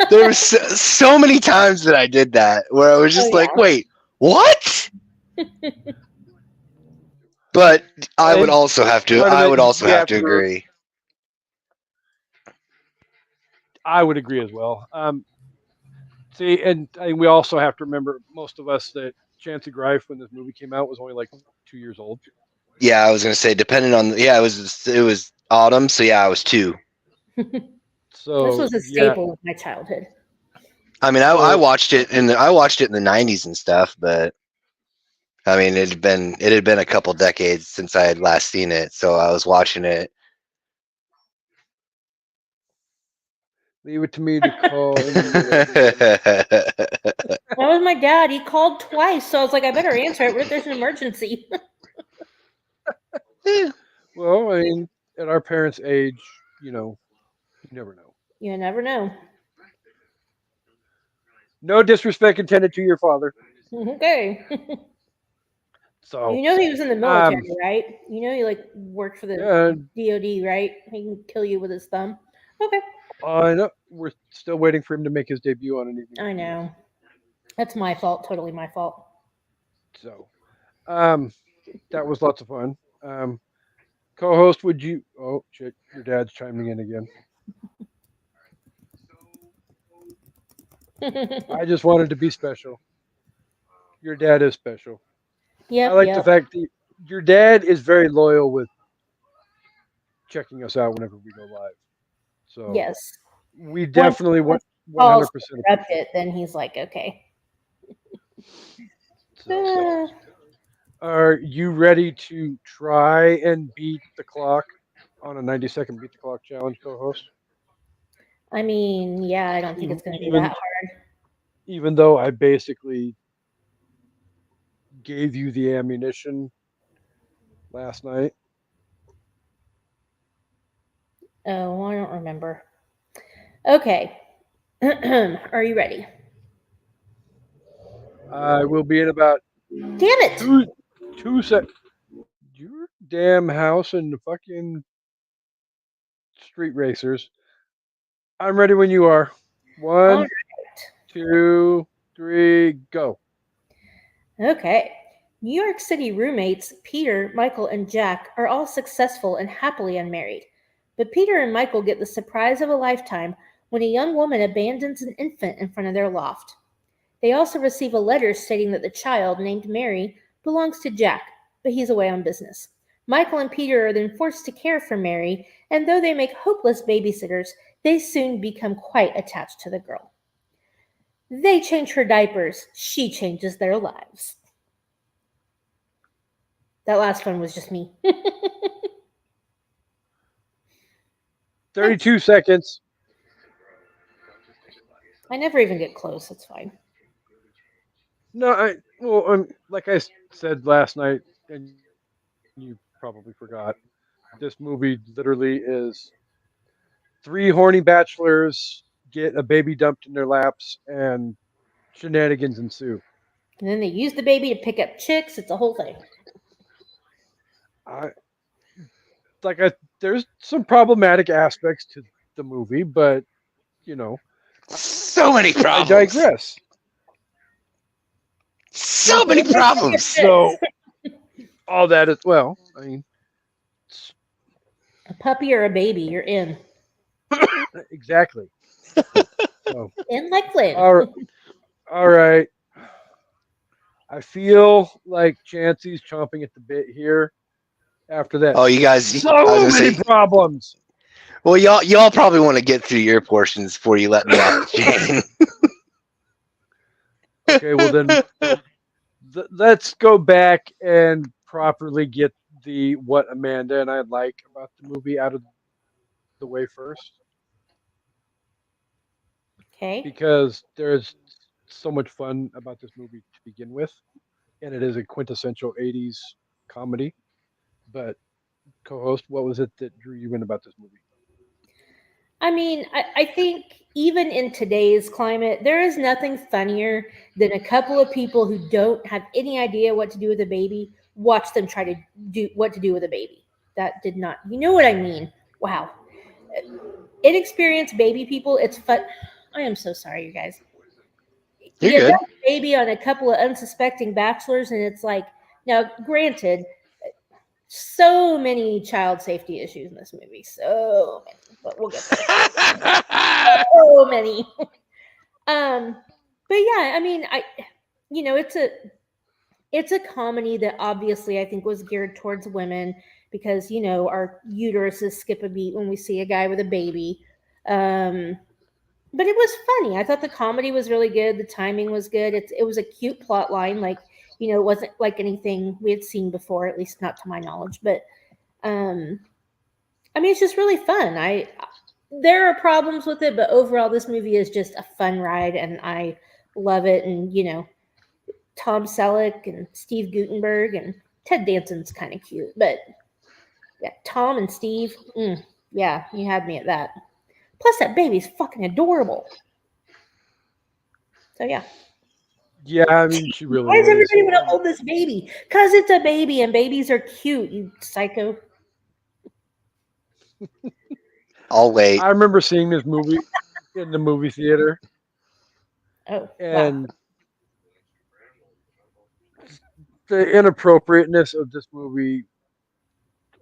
[SPEAKER 4] There were so many times that I did that where I was just
[SPEAKER 1] Oh,
[SPEAKER 4] like,
[SPEAKER 1] yeah.
[SPEAKER 4] "Wait, what?" But I would also have to.
[SPEAKER 3] Part of
[SPEAKER 4] I
[SPEAKER 3] it,
[SPEAKER 4] would also
[SPEAKER 3] you
[SPEAKER 4] have
[SPEAKER 3] have
[SPEAKER 4] to
[SPEAKER 3] to-
[SPEAKER 4] agree.
[SPEAKER 3] I would agree as well. See, and we also have to remember, most of us, that Chancey Greif, when this movie came out, was only like 2 years old.
[SPEAKER 4] Yeah, I was gonna say, depending on. Yeah, it was autumn, so yeah, I was 2.
[SPEAKER 3] So
[SPEAKER 1] This was a staple of my childhood.
[SPEAKER 4] I mean, I watched it in the 90s and stuff, but I mean, it had been a couple decades since I had last seen it, so I was watching it.
[SPEAKER 3] Leave it to me to call.
[SPEAKER 1] That was my dad. He called twice, so I was like, I better answer it. What if there's an emergency?
[SPEAKER 3] Well, I mean, at our parents' age, you never know.
[SPEAKER 1] You never know.
[SPEAKER 3] No disrespect intended to your father.
[SPEAKER 1] Okay.
[SPEAKER 3] So
[SPEAKER 1] You know he was in the military, right? You know he like worked for the DOD, right? He can kill you with his thumb. Okay.
[SPEAKER 3] I know we're still waiting for him to make his debut on an evening.
[SPEAKER 1] I know. That's my fault. Totally my fault.
[SPEAKER 3] So, that was lots of fun. Co-host, would you? Oh shit, your dad's chiming in again. I just wanted to be special. Your dad is special. I
[SPEAKER 1] Yep,
[SPEAKER 3] like the
[SPEAKER 1] yep.
[SPEAKER 3] fact that your dad is very loyal with checking us out whenever we go live. So
[SPEAKER 1] Yes.
[SPEAKER 3] we
[SPEAKER 1] Once
[SPEAKER 3] definitely want
[SPEAKER 1] calls
[SPEAKER 3] 100%
[SPEAKER 1] interrupt
[SPEAKER 3] appreciate
[SPEAKER 1] it, then he's like, okay.
[SPEAKER 3] it. So, are you ready to try and beat the clock on a 90-second beat the clock challenge, co-host?
[SPEAKER 1] I mean, yeah, I don't think
[SPEAKER 3] Even
[SPEAKER 1] it's going to be that
[SPEAKER 3] even
[SPEAKER 1] hard.
[SPEAKER 3] even though I basically gave you the ammunition last night.
[SPEAKER 1] Oh, I don't remember. Okay. Are you ready?
[SPEAKER 3] I will be in about
[SPEAKER 1] Damn it!
[SPEAKER 3] two sec. Your damn house and the fucking street racers. I'm ready when you are.
[SPEAKER 1] All
[SPEAKER 3] 1, 2, 3, go.
[SPEAKER 1] Okay. New York City roommates Peter, Michael, and Jack are all successful and happily unmarried. But Peter and Michael get the surprise of a lifetime when a young woman abandons an infant in front of their loft. They also receive a letter stating that the child, named Mary, belongs to Jack, but he's away on business. Michael and Peter are then forced to care for Mary, and though they make hopeless babysitters, they soon become quite attached to the girl. They change her diapers, she changes their lives. That last one was just me.
[SPEAKER 3] 32 seconds.
[SPEAKER 1] I never even get close. It's fine.
[SPEAKER 3] No, like I said last night, and you probably forgot. This movie literally is 3 horny bachelors get a baby dumped in their laps, and shenanigans ensue.
[SPEAKER 1] And then they use the baby to pick up chicks. It's a whole thing.
[SPEAKER 3] I like I there's some problematic aspects to the movie, but you know,
[SPEAKER 4] So many
[SPEAKER 3] I
[SPEAKER 4] problems.
[SPEAKER 3] digress.
[SPEAKER 4] So many problems.
[SPEAKER 3] So all that is well, I mean,
[SPEAKER 1] A puppy or a baby, you're in.
[SPEAKER 3] exactly. So,
[SPEAKER 1] In like Flynn.
[SPEAKER 3] all right. I feel like Chancey's chomping at the bit here. After that,
[SPEAKER 4] Oh, you guys.
[SPEAKER 3] so
[SPEAKER 4] I was gonna
[SPEAKER 3] many
[SPEAKER 4] say.
[SPEAKER 3] problems.
[SPEAKER 4] Well, y'all probably want to get through your portions before you let me off the chain.
[SPEAKER 3] Okay, well then, let's go back and properly get the what Amanda and I like about the movie out of the way first,
[SPEAKER 1] Okay.
[SPEAKER 3] because there's so much fun about this movie to begin with, and it is a quintessential '80s comedy. But co-host, what was it that drew you in about this movie?
[SPEAKER 1] I mean, I think even in today's climate, there is nothing funnier than a couple of people who don't have any idea what to do with a baby. Watch them try to do what to do with a baby. That did not, you know what I mean? Wow. Inexperienced baby people, it's fun. I am so sorry, you guys.
[SPEAKER 4] You're
[SPEAKER 1] You
[SPEAKER 4] good.
[SPEAKER 1] dump a baby on a couple of unsuspecting bachelors, and it's like, now, granted, so many child safety issues in this movie. So many, but we'll get there. So many. But yeah, I mean, it's a comedy that obviously I think was geared towards women because our uteruses skip a beat when we see a guy with a baby. But it was funny. I thought the comedy was really good. The timing was good. It was a cute plot line. Like it wasn't like anything we had seen before, at least not to my knowledge. But I mean, it's just really fun. There are problems with it, but overall, this movie is just a fun ride, and I love it. And Tom Selleck and Steve Guttenberg and Ted Danson's kind of cute, but yeah, Tom and Steve, yeah, you had me at that. Plus, that baby's fucking adorable. So yeah.
[SPEAKER 3] Yeah, I mean, she really
[SPEAKER 1] Why does
[SPEAKER 3] is.
[SPEAKER 1] everybody want to hold this baby? Because it's a baby, and babies are cute. You psycho.
[SPEAKER 4] I'll wait.
[SPEAKER 3] I remember seeing this movie in the movie theater,
[SPEAKER 1] Oh, wow.
[SPEAKER 3] and the inappropriateness of this movie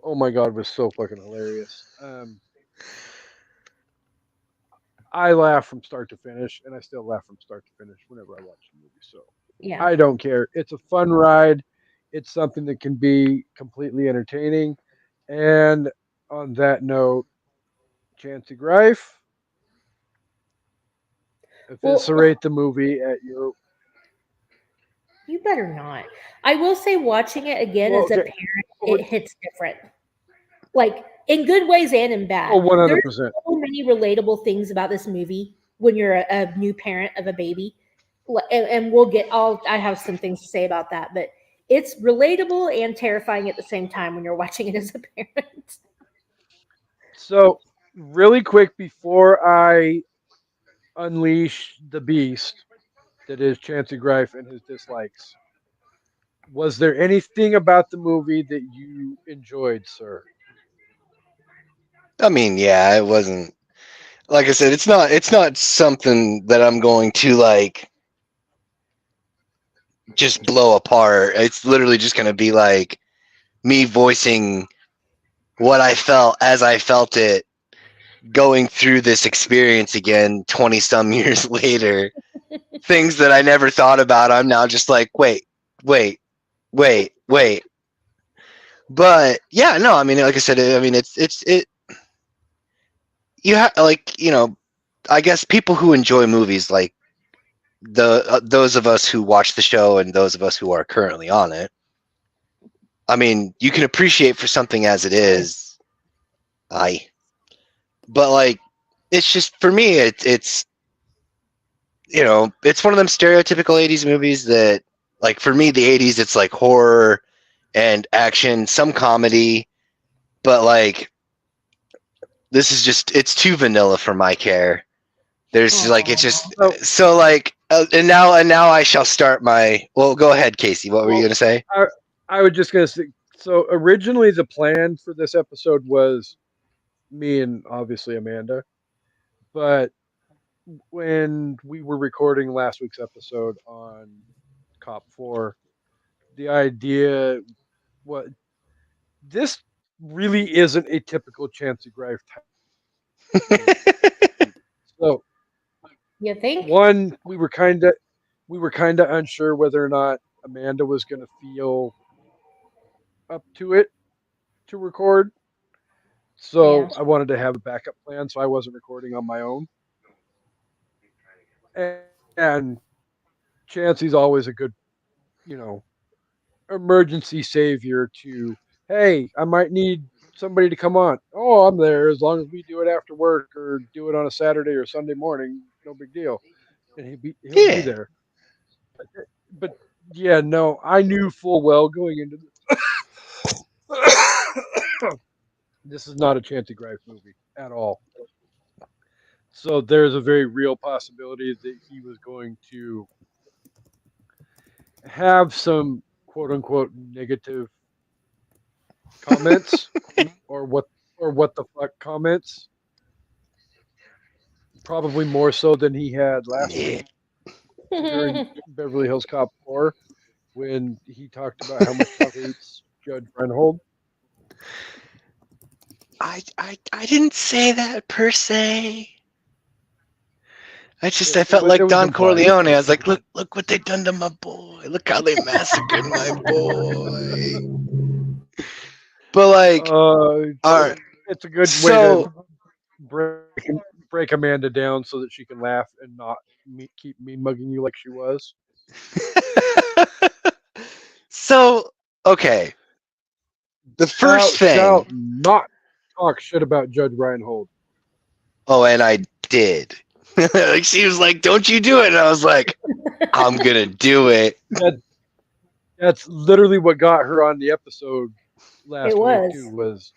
[SPEAKER 3] oh my god, was so fucking hilarious. I laugh from start to finish, and I still laugh from start to finish whenever I watch the movie. So
[SPEAKER 1] Yeah.
[SPEAKER 3] I don't care. It's a fun ride. It's something that can be completely entertaining. And on that note, Chancy Greif, eviscerate the movie at your.
[SPEAKER 1] You better not. I will say, watching it again
[SPEAKER 3] Well,
[SPEAKER 1] as a
[SPEAKER 3] okay.
[SPEAKER 1] parent, it hits different. Like in good ways and in bad.
[SPEAKER 3] Oh, 100%.
[SPEAKER 1] There's so many relatable things about this movie when you're a new parent of a baby. And we'll get I have some things to say about that, but it's relatable and terrifying at the same time when you're watching it as a parent.
[SPEAKER 3] So, really quick before I unleash the beast that is Chancy Greif and his dislikes, was there anything about the movie that you enjoyed, sir?
[SPEAKER 4] I mean, yeah, it wasn't. Like I said, it's not something that I'm going to like just blow apart. It's literally just going to be like me voicing what I felt as I felt it going through this experience again 20 some years later. Things that I never thought about, I'm now just like, wait. But yeah, no, I mean, like I said, I mean, it you have, like, you know, I guess people who enjoy movies, like those of us who watch the show and those of us who are currently on it, I mean, you can appreciate for something as it is. But like, it's just, for me, it's you know, it's one of them stereotypical 80s movies that, like, for me, the 80s, it's like horror and action, some comedy, but like, this is just, it's too vanilla for my care. There's like, it's just so like, and now I shall start my. Well, go ahead, Casey. What were you gonna say?
[SPEAKER 3] I was just gonna say. So originally, the plan for this episode was me and obviously Amanda, but when we were recording last week's episode on Cop 4, the idea was this really isn't a typical Chancy Greif type. So
[SPEAKER 1] You think?
[SPEAKER 3] one, we were kind of unsure whether or not Amanda was going to feel up to it to record. So
[SPEAKER 1] Yeah.
[SPEAKER 3] I wanted to have a backup plan, so I wasn't recording on my own. And Chancy's always a good, you know, emergency savior to, hey, I might need somebody to come on. Oh, I'm there as long as we do it after work or do it on a Saturday or Sunday morning. No big deal. And he'll be there. But yeah, no, I knew full well going into this. This is not a Chancy Greif movie at all. So there's a very real possibility that he was going to have some quote unquote negative comments or what the fuck comments. Probably more so than he had last week during Beverly Hills Cop 4 when he talked about how much he hates Judge Reinhold.
[SPEAKER 4] I didn't say that per se. I felt like Don Corleone. I was like, look what they done to my boy. Look how they massacred my boy. But like,
[SPEAKER 3] it's a good way to break Amanda down so that she can laugh and not keep mean mugging you like she was.
[SPEAKER 4] So okay, the first thing.
[SPEAKER 3] Shall not talk shit about Judge Reinhold.
[SPEAKER 4] Oh, and I did. Like, she was like, "Don't you do it?" And I was like, "I'm gonna do it."
[SPEAKER 3] That's literally what got her on the episode last week too. Was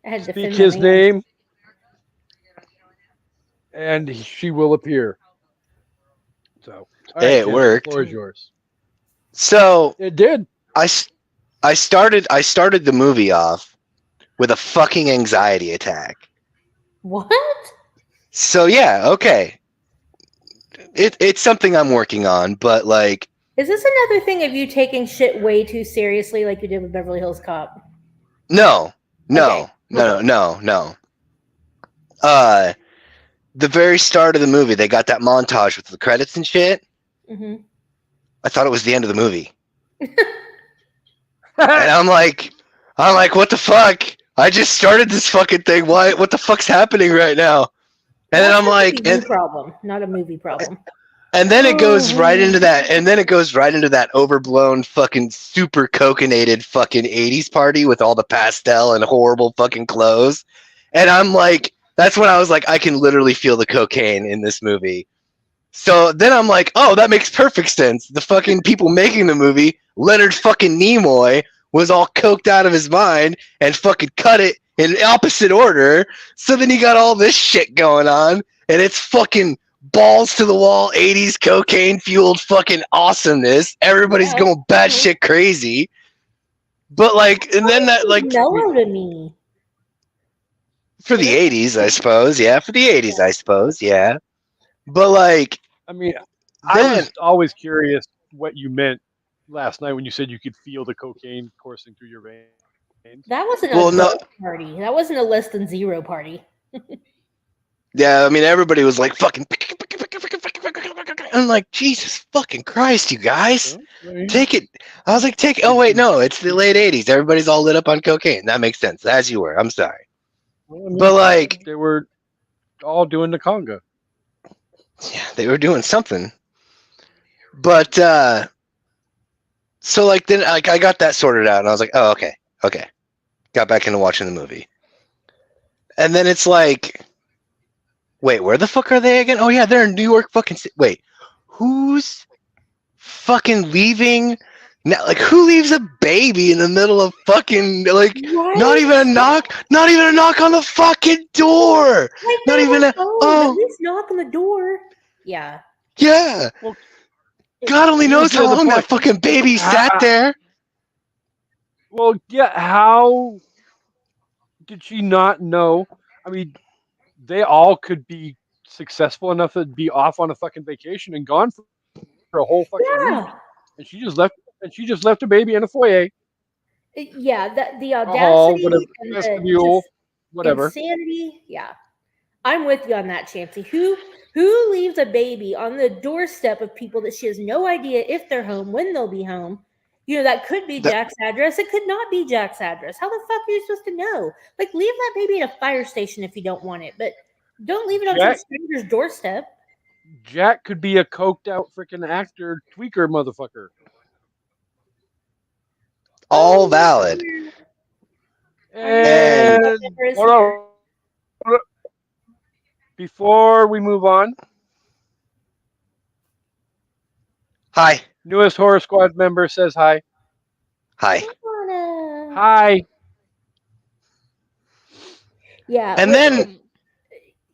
[SPEAKER 1] I had to
[SPEAKER 3] speak his name, and she will appear. So
[SPEAKER 4] hey, it worked.
[SPEAKER 3] The floor is yours.
[SPEAKER 4] So
[SPEAKER 3] it did.
[SPEAKER 4] I started the movie off with a fucking anxiety attack.
[SPEAKER 1] What?
[SPEAKER 4] So yeah, okay. It's something I'm working on, but like,
[SPEAKER 1] is this another thing of you taking shit way too seriously, like you did with Beverly Hills Cop?
[SPEAKER 4] No, no,
[SPEAKER 1] Okay.
[SPEAKER 4] no, no, no. The very start of the movie, they got that montage with the credits and shit.
[SPEAKER 1] Hmm.
[SPEAKER 4] I thought it was the end of the movie, and I'm like, what the fuck? I just started this fucking thing. Why? What the fuck's happening right now? And then
[SPEAKER 1] That's
[SPEAKER 4] I'm
[SPEAKER 1] a
[SPEAKER 4] like,
[SPEAKER 1] TV problem, not a movie problem.
[SPEAKER 4] and then it goes right into that, and then it goes right into that overblown fucking super coconated fucking 80s party with all the pastel and horrible fucking clothes. And I'm like, that's when I was like, I can literally feel the cocaine in this movie. So then I'm like, oh, that makes perfect sense. The fucking people making the movie, Leonard fucking Nimoy, was all coked out of his mind and fucking cut it in opposite order. So then you got all this shit going on, and it's fucking balls to the wall 80s cocaine fueled fucking awesomeness. Everybody's
[SPEAKER 1] Yeah.
[SPEAKER 4] going batshit crazy. But like, and then that like
[SPEAKER 1] mellow to me.
[SPEAKER 4] for the 80s, I suppose, yeah. For the 80s, I suppose, yeah. But like,
[SPEAKER 3] I mean, I
[SPEAKER 4] then
[SPEAKER 3] was always curious what you meant last night when you said you could feel the cocaine coursing through your veins.
[SPEAKER 1] That wasn't
[SPEAKER 4] Well,
[SPEAKER 1] a
[SPEAKER 4] no.
[SPEAKER 1] dark party. That wasn't a less than zero party.
[SPEAKER 4] Yeah, I mean, everybody was like, fucking. I'm like, Jesus fucking Christ, you guys. Take it. I was like, take it. Oh, wait, no, it's the late 80s. Everybody's all lit up on cocaine. That makes sense. As you were. I'm sorry.
[SPEAKER 3] Well, I mean,
[SPEAKER 4] But, like,
[SPEAKER 3] they were all doing the conga.
[SPEAKER 4] yeah, they were doing something. But, so, like, then like I got that sorted out, and I was like, oh, okay. Got back into watching the movie. And then it's like, wait, where the fuck are they again? Oh, yeah, they're in New York fucking City. Wait, who's fucking leaving? Now, like, who leaves a baby in the middle of fucking, like, not even a knock on the fucking door.
[SPEAKER 1] Like,
[SPEAKER 4] Not
[SPEAKER 1] no,
[SPEAKER 4] even
[SPEAKER 1] like,
[SPEAKER 4] a,
[SPEAKER 1] at
[SPEAKER 4] oh,
[SPEAKER 1] least knock on the door. Yeah.
[SPEAKER 4] yeah.
[SPEAKER 3] Well,
[SPEAKER 4] God only knows
[SPEAKER 3] here's
[SPEAKER 4] how
[SPEAKER 3] the
[SPEAKER 4] long that
[SPEAKER 3] point.
[SPEAKER 4] fucking baby sat there.
[SPEAKER 3] Well, yeah, how did she not know? I mean, they all could be successful enough to be off on a fucking vacation and gone for a whole fucking week,
[SPEAKER 1] Yeah.
[SPEAKER 3] and she just left a baby in a foyer,
[SPEAKER 1] Yeah. The
[SPEAKER 3] a hall,
[SPEAKER 1] audacity
[SPEAKER 3] whatever,
[SPEAKER 1] and the
[SPEAKER 3] vestibule,
[SPEAKER 1] just
[SPEAKER 3] whatever.
[SPEAKER 1] insanity. Yeah. I'm with you on that, Chancey. Who leaves a baby on the doorstep of people that she has no idea if they're home, when they'll be home? You know, that could be
[SPEAKER 4] That-
[SPEAKER 1] Jack's address. It could not be Jack's address. How the fuck are you supposed to know? Like, leave that baby at a fire station if you don't want it, but don't leave it on some
[SPEAKER 3] Jack-
[SPEAKER 1] stranger's doorstep.
[SPEAKER 3] Jack could be a coked out freaking actor tweaker motherfucker.
[SPEAKER 4] All valid.
[SPEAKER 3] And
[SPEAKER 1] Whatever is
[SPEAKER 3] hold on. Before we move on,
[SPEAKER 4] Hi.
[SPEAKER 3] newest Horror Squad member says hi.
[SPEAKER 4] Hi.
[SPEAKER 1] Anna.
[SPEAKER 3] Hi.
[SPEAKER 1] Yeah.
[SPEAKER 4] And then,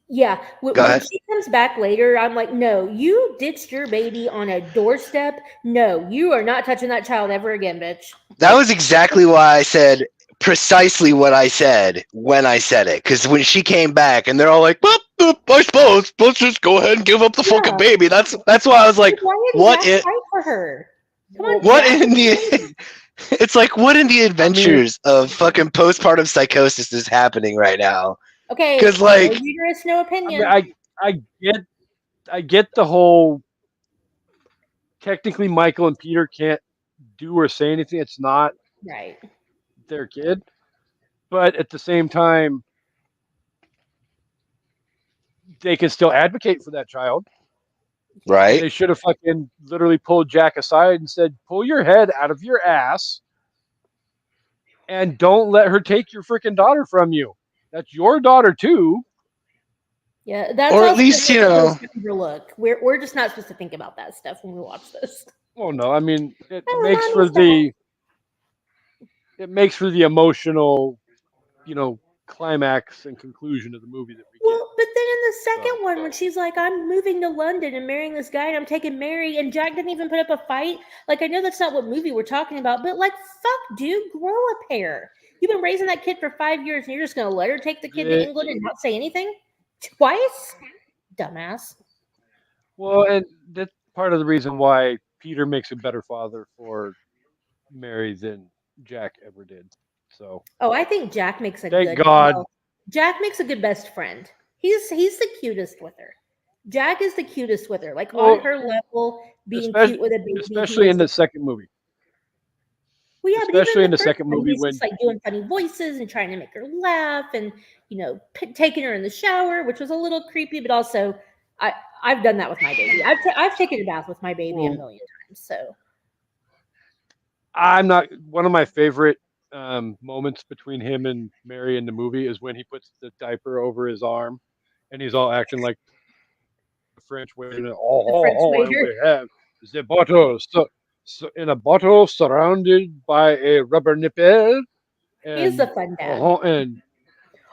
[SPEAKER 1] Yeah,
[SPEAKER 4] Go
[SPEAKER 1] when
[SPEAKER 4] ahead.
[SPEAKER 1] she comes back later, I'm like, no, you ditched your baby on a doorstep. No, you are not touching that child ever again, bitch.
[SPEAKER 4] that was exactly why I said precisely what I said when I said it. Because when she came back and they're all like, "Boop, boop, I suppose let's just go ahead and give up the fucking
[SPEAKER 1] Yeah.
[SPEAKER 4] baby." That's why I was like,
[SPEAKER 1] Why didn't
[SPEAKER 4] what
[SPEAKER 1] Jack
[SPEAKER 4] in-
[SPEAKER 1] fight for her? Come on,
[SPEAKER 4] what
[SPEAKER 1] Jack.
[SPEAKER 4] in the it's like, what in the adventures of fucking postpartum psychosis is happening right now?
[SPEAKER 1] Okay,
[SPEAKER 4] 'Cause, like-
[SPEAKER 1] no uterus, no
[SPEAKER 3] I
[SPEAKER 1] opinion.
[SPEAKER 3] mean, I get the whole. Technically, Michael and Peter can't do or say anything. It's not
[SPEAKER 1] Right.
[SPEAKER 3] their kid, but at the same time, they can still advocate for that child.
[SPEAKER 4] Right?
[SPEAKER 3] They should have fucking literally pulled Jack aside and said, "Pull your head out of your ass, and don't let her take your freaking daughter from you. That's your daughter too."
[SPEAKER 1] Yeah, that's
[SPEAKER 4] Or at
[SPEAKER 1] also
[SPEAKER 4] least,
[SPEAKER 1] something
[SPEAKER 4] you know-
[SPEAKER 1] that's overlook. We're just not supposed to think about that stuff when we watch this.
[SPEAKER 3] Oh no, I mean it
[SPEAKER 1] Oh,
[SPEAKER 3] makes
[SPEAKER 1] that
[SPEAKER 3] for
[SPEAKER 1] is
[SPEAKER 3] the emotional, climax and conclusion of the movie that we get.
[SPEAKER 1] Well, but then in the second
[SPEAKER 3] So-
[SPEAKER 1] one, when she's like, I'm moving to London and marrying this guy and I'm taking Mary, and Jack didn't even put up a fight. Like, I know that's not what movie we're talking about, but like, fuck, dude, grow a pair. You've been raising that kid for 5 years and you're just going to let her take the kid to
[SPEAKER 3] Yeah.
[SPEAKER 1] England and not say anything? Twice? Dumbass.
[SPEAKER 3] Well, and that's part of the reason why Peter makes a better father for Mary than Jack ever did. So
[SPEAKER 1] Oh, I think Jack makes a
[SPEAKER 3] Thank
[SPEAKER 1] good.
[SPEAKER 3] God.
[SPEAKER 1] well, Jack makes a good best friend. He's the cutest with her. Jack is the cutest with her. Like
[SPEAKER 3] Well,
[SPEAKER 1] on her level, being
[SPEAKER 3] especially-
[SPEAKER 1] cute with a baby.
[SPEAKER 3] especially in the second movie.
[SPEAKER 1] Well, yeah,
[SPEAKER 3] especially
[SPEAKER 1] but even
[SPEAKER 3] in the
[SPEAKER 1] first
[SPEAKER 3] second
[SPEAKER 1] one,
[SPEAKER 3] movie
[SPEAKER 1] he's just like doing funny voices and trying to make her laugh, and taking her in the shower, which was a little creepy, but also I've done that with my baby. I've taken a bath with my baby a million times. So
[SPEAKER 3] I'm not one of my favorite moments between him and Mary in the movie is when he puts the diaper over his arm, and he's all acting like the French waiter.
[SPEAKER 1] the French waiter.
[SPEAKER 3] We have the bottle, so in a bottle surrounded by a rubber nipple.
[SPEAKER 1] He's the fun dad.
[SPEAKER 3] And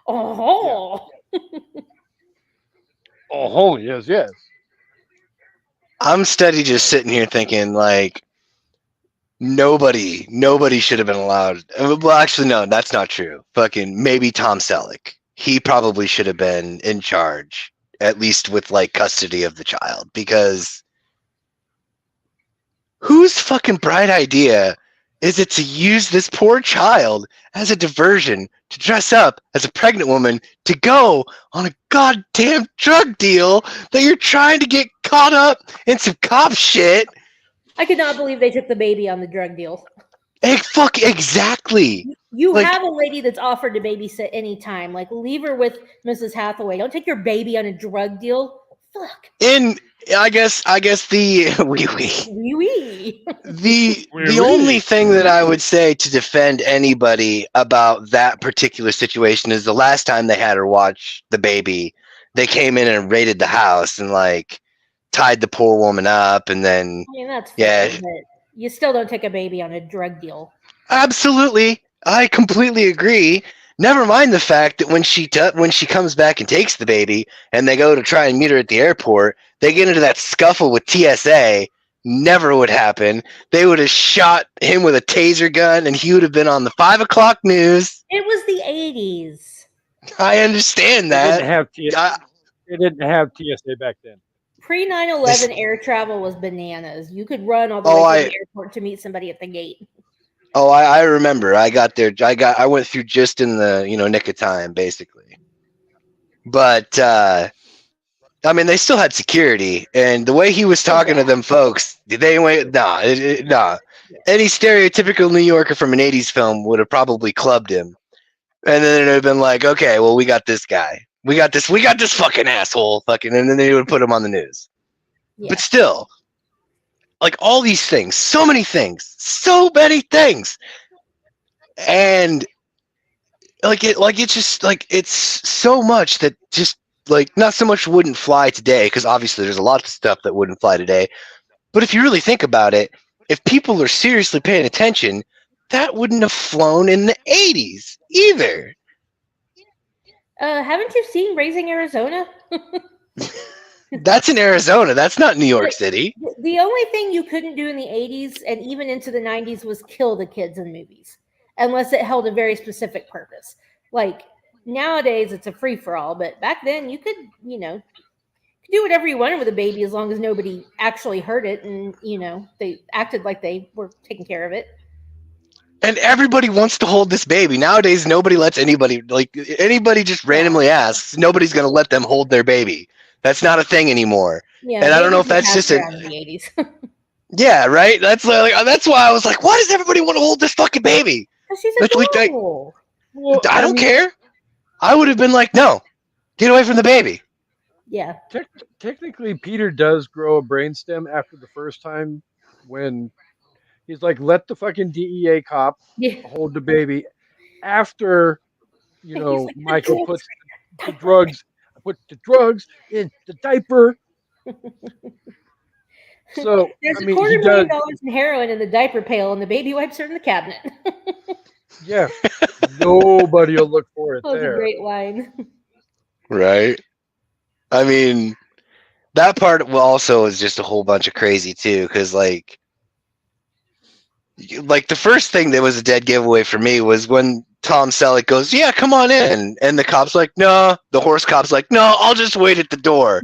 [SPEAKER 1] Oh,
[SPEAKER 3] yes.
[SPEAKER 4] I'm steady just sitting here thinking like nobody should have been allowed. Well, actually, no, that's not true. Fucking maybe Tom Selleck. He probably should have been in charge, at least with like custody of the child, because whose fucking bright idea is it to use this poor child as a diversion to dress up as a pregnant woman to go on a goddamn drug deal that you're trying to get caught up in some cop shit?
[SPEAKER 1] I could not believe they took the baby on the drug deal.
[SPEAKER 4] Fuck, exactly.
[SPEAKER 1] You
[SPEAKER 4] Like-
[SPEAKER 1] have a lady that's offered to babysit anytime. Like, leave her with Mrs. Hathaway. Don't take your baby on a drug deal. Fuck.
[SPEAKER 4] I guess the
[SPEAKER 1] Wee.
[SPEAKER 4] the only thing that I would say to defend anybody about that particular situation is the last time they had her watch the baby, they came in and raided the house and like tied the poor woman up, and then
[SPEAKER 1] I mean, that's
[SPEAKER 4] Yeah.
[SPEAKER 1] fair, but you still don't take a baby on a drug deal.
[SPEAKER 4] absolutely, I completely agree. Never mind the fact that when she comes back and takes the baby, and they go to try and meet her at the airport, they get into that scuffle with TSA. Never would happen. They would have shot him with a taser gun, and he would have been on the 5 o'clock news.
[SPEAKER 1] It was the 80s.
[SPEAKER 4] I understand
[SPEAKER 3] They didn't
[SPEAKER 4] that.
[SPEAKER 3] have TSA.
[SPEAKER 4] I-
[SPEAKER 3] They didn't have TSA back then.
[SPEAKER 1] Pre 9/11 air travel was bananas. You could run all the
[SPEAKER 4] Oh,
[SPEAKER 1] way to the airport to meet somebody at the gate.
[SPEAKER 4] Oh, I remember. I got there. I went through just in the nick of time, basically. But I mean, they still had security, and the way he was talking to them folks, they went nah. Any stereotypical New Yorker from an '80s film would have probably clubbed him, and then it'd have been like, okay, well, we got this guy, we got this fucking asshole, fucking, and then they would put him on the news.
[SPEAKER 1] Yeah.
[SPEAKER 4] But still, like all these things, so many things, and it's just like it's so much that just like not so much wouldn't fly today, because obviously there's a lot of stuff that wouldn't fly today. But if you really think about it, if people are seriously paying attention, that wouldn't have flown in the 80s either.
[SPEAKER 1] Haven't you seen Raising Arizona?
[SPEAKER 4] That's in Arizona. That's not New York City.
[SPEAKER 1] The only thing you couldn't do in the 80s and even into the 90s was kill the kids in movies, unless it held a very specific purpose. Like nowadays, it's a free for all, but back then you could, do whatever you wanted with a baby as long as nobody actually hurt it and, they acted like they were taking care of it.
[SPEAKER 4] And everybody wants to hold this baby. Nowadays, nobody lets anybody just randomly asks. Nobody's going to let them hold their baby. That's not a thing anymore.
[SPEAKER 1] Yeah,
[SPEAKER 4] And I don't know if
[SPEAKER 1] babies
[SPEAKER 4] that's
[SPEAKER 1] were
[SPEAKER 4] just
[SPEAKER 1] passed around in the 80s.
[SPEAKER 4] Yeah, right? That's why I was like, why does everybody want to hold this fucking baby?
[SPEAKER 1] 'Cause she's
[SPEAKER 4] That's like that-
[SPEAKER 1] adorable.
[SPEAKER 3] Well,
[SPEAKER 4] I don't care. I would have been like, no, get away from the baby.
[SPEAKER 1] Yeah.
[SPEAKER 3] Technically, Peter does grow a brainstem after the first time when he's like, let the fucking DEA cop
[SPEAKER 1] Yeah.
[SPEAKER 3] hold the baby. After,
[SPEAKER 1] He's like,
[SPEAKER 3] Michael puts the drugs in the diaper. So,
[SPEAKER 1] There's
[SPEAKER 3] I mean,
[SPEAKER 1] a quarter
[SPEAKER 3] he
[SPEAKER 1] million
[SPEAKER 3] does,
[SPEAKER 1] dollars in heroin in the diaper pail, and the baby wipes are in the cabinet.
[SPEAKER 3] yeah. Nobody will look for it
[SPEAKER 1] That was a
[SPEAKER 3] there.
[SPEAKER 1] great line.
[SPEAKER 4] Right? I mean, that part also is just a whole bunch of crazy too, because like the first thing that was a dead giveaway for me was when Tom Selleck goes, "Yeah, come on in," and the cop's like, "No," the horse cop's like, "No, I'll just wait at the door."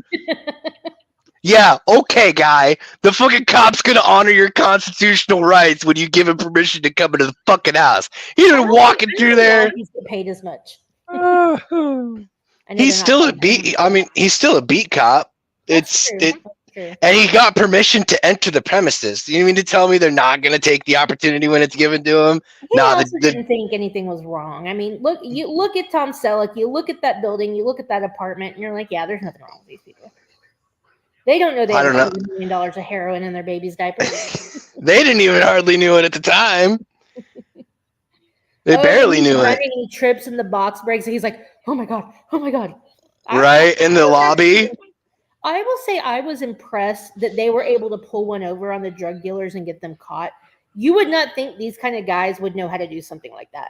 [SPEAKER 4] Yeah, okay, guy. The fucking cop's gonna honor your constitutional rights when you give him permission to come into the fucking house. He's
[SPEAKER 1] I
[SPEAKER 4] been
[SPEAKER 1] don't
[SPEAKER 4] walking
[SPEAKER 1] think
[SPEAKER 4] through there.
[SPEAKER 1] He's get paid as much.
[SPEAKER 3] Uh,
[SPEAKER 1] I know
[SPEAKER 4] He's
[SPEAKER 1] they're not
[SPEAKER 4] still a
[SPEAKER 1] paying him.
[SPEAKER 4] beat. I mean, he's still a beat cop.
[SPEAKER 1] That's
[SPEAKER 4] It's
[SPEAKER 1] true.
[SPEAKER 4] it,
[SPEAKER 1] That's true.
[SPEAKER 4] and he got permission to enter the premises. You mean to tell me they're not gonna take the opportunity when it's given to him?
[SPEAKER 1] He
[SPEAKER 4] Nah,
[SPEAKER 1] also didn't think anything was wrong. I mean, look at Tom Selleck, you look at that building, you look at that apartment, and you're like, yeah, there's nothing wrong with these people. They don't know they
[SPEAKER 4] I
[SPEAKER 1] have
[SPEAKER 4] don't know.
[SPEAKER 1] $100 million of heroin in their baby's diaper.
[SPEAKER 4] They didn't even hardly knew it at the time. They barely
[SPEAKER 1] he's
[SPEAKER 4] knew it.
[SPEAKER 1] running, He trips and the box breaks, and he's like, oh my god.
[SPEAKER 4] Right in the lobby.
[SPEAKER 1] I will say I was impressed that they were able to pull one over on the drug dealers and get them caught. You would not think these kind of guys would know how to do something like that.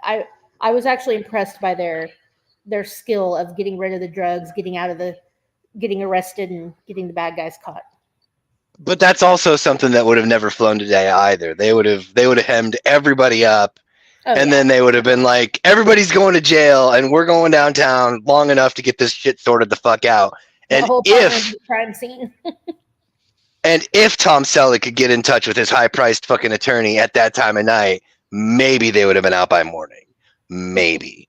[SPEAKER 1] I was actually impressed by their skill of getting rid of the drugs, getting arrested and getting the bad guys caught.
[SPEAKER 4] But that's also something that would have never flown today either. They would have hemmed everybody up, and then they would have been like, everybody's going to jail, and we're going downtown long enough to get this shit sorted the fuck out. And
[SPEAKER 1] the whole crime scene.
[SPEAKER 4] And if Tom Selleck could get in touch with his high-priced fucking attorney at that time of night, maybe they would have been out by morning. Maybe.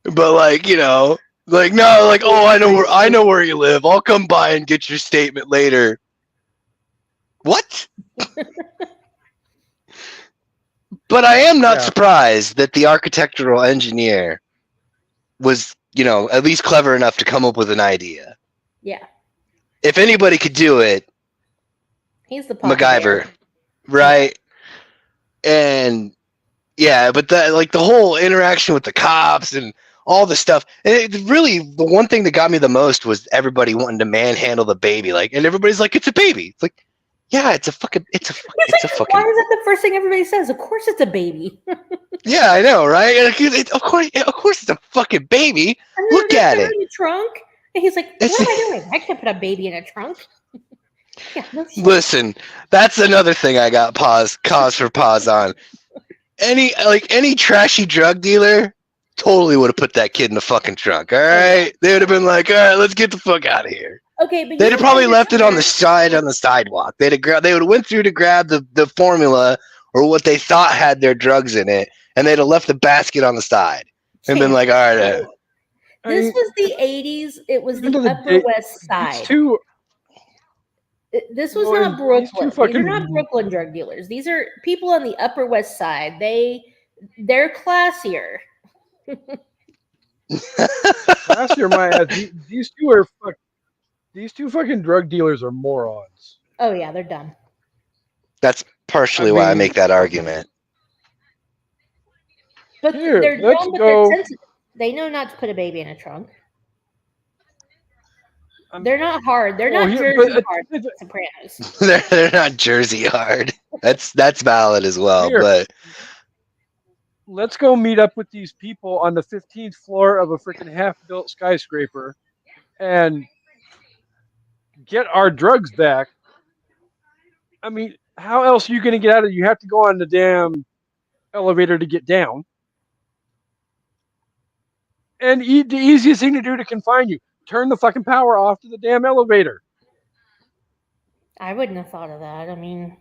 [SPEAKER 4] But like, you know, like no, like oh, I know where you live. I'll come by and get your statement later. What? But I am not surprised that the architectural engineer was, you know, at least clever enough to come up with an idea.
[SPEAKER 1] Yeah.
[SPEAKER 4] If anybody could do it,
[SPEAKER 1] he's the
[SPEAKER 4] MacGyver, right? And yeah, but that like the whole interaction with the cops and all the stuff. And it really, the one thing that got me the most was everybody wanting to manhandle the baby, like, and everybody's like, "It's a baby." It's like, yeah, it's a fucking. Why is
[SPEAKER 1] that the first thing everybody says? Of course, it's a baby.
[SPEAKER 4] Yeah, I know, right? Of course, it's a fucking baby. Look at it.
[SPEAKER 1] In the trunk. And he's like, "What am I doing? I can't put a baby in a trunk." Yeah, no shit.
[SPEAKER 4] Listen, that's another thing I got cause for pause on. Any trashy drug dealer totally would have put that kid in the fucking trunk. All right, they would have been like, all right, let's get the fuck out of here.
[SPEAKER 1] Okay, but
[SPEAKER 4] they'd have probably left it on the sidewalk. They would have went through to grab the formula or what they thought had their drugs in it, and they'd have left the basket on the side and been like, all right.
[SPEAKER 1] This was the 80s. It was the Upper West Side. This was not Brooklyn. These are not Brooklyn drug dealers. These are people on the Upper West Side. They're classier.
[SPEAKER 3] Classier, my ass. These two fucking drug dealers are morons.
[SPEAKER 1] Oh yeah, they're dumb.
[SPEAKER 4] That's partially why I make that argument.
[SPEAKER 1] But they're dumb, but they're sensitive. They know not to put a baby in a trunk. They're not hard. They're not Jersey hard. Sopranos.
[SPEAKER 4] They're not Jersey hard. That's valid as well. But
[SPEAKER 3] let's go meet up with these people on the 15th floor of a freaking half-built skyscraper and get our drugs back. I mean, how else are you going to get out of it? You have to go on the damn elevator to get down. And the easiest thing to do to confine you, turn the fucking power off to the damn elevator.
[SPEAKER 1] I wouldn't have thought of that. I mean,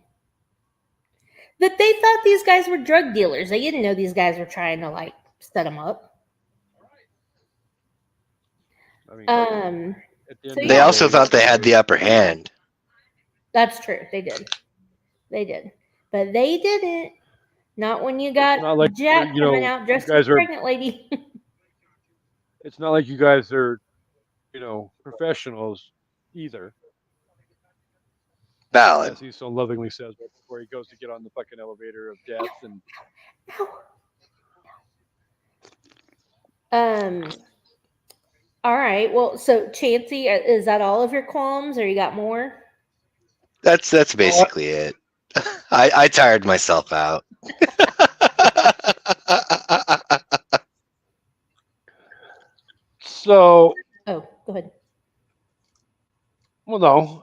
[SPEAKER 1] that they thought these guys were drug dealers. They didn't know these guys were trying to like set them up.
[SPEAKER 4] I mean, they also thought they had the upper hand.
[SPEAKER 1] That's true. They did. But they didn't. Not when you got like, Jack coming out dressed as a pregnant lady.
[SPEAKER 3] It's not like you guys are, professionals either.
[SPEAKER 4] Valid.
[SPEAKER 3] As he so lovingly says before he goes to get on the fucking elevator of death and.
[SPEAKER 1] All right. Well, so Chancey, is that all of your qualms, or you got more?
[SPEAKER 4] That's basically it. I tired myself out.
[SPEAKER 3] So.
[SPEAKER 1] Oh, go ahead.
[SPEAKER 3] Well, no,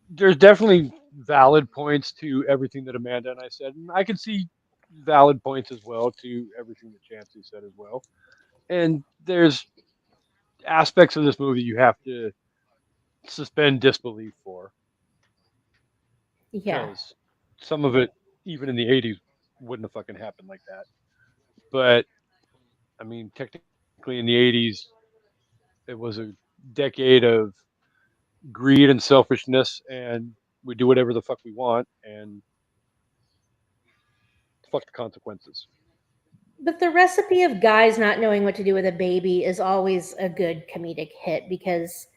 [SPEAKER 3] there's definitely valid points to everything that Amanda and I said, and I can see valid points as well to everything that Chancey said as well. And there's aspects of this movie you have to suspend disbelief for,
[SPEAKER 1] Yeah.
[SPEAKER 3] because some of it, even in the '80s, wouldn't have fucking happened like that. But I mean, technically, in the '80s, it was a decade of greed and selfishness, and we do whatever the fuck we want, and fuck the consequences.
[SPEAKER 1] But the recipe of guys not knowing what to do with a baby is always a good comedic hit because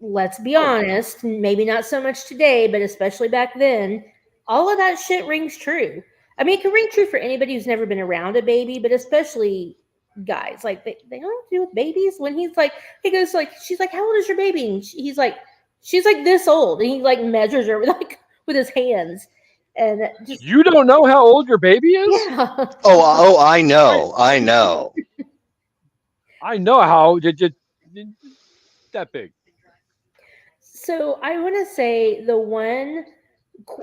[SPEAKER 1] let's be honest, maybe not so much today, but especially back then, all of that shit rings true. I mean, it can ring true for anybody who's never been around a baby, but especially guys. Like they don't know what to do with babies. When he's like, he goes like, she's like, how old is your baby? And he's like, she's like this old, and he like measures her like with his hands, and just
[SPEAKER 3] You don't know how old your baby is?
[SPEAKER 1] yeah.
[SPEAKER 4] Oh, I know. I know.
[SPEAKER 3] I know how that big.
[SPEAKER 1] So I want to say the one.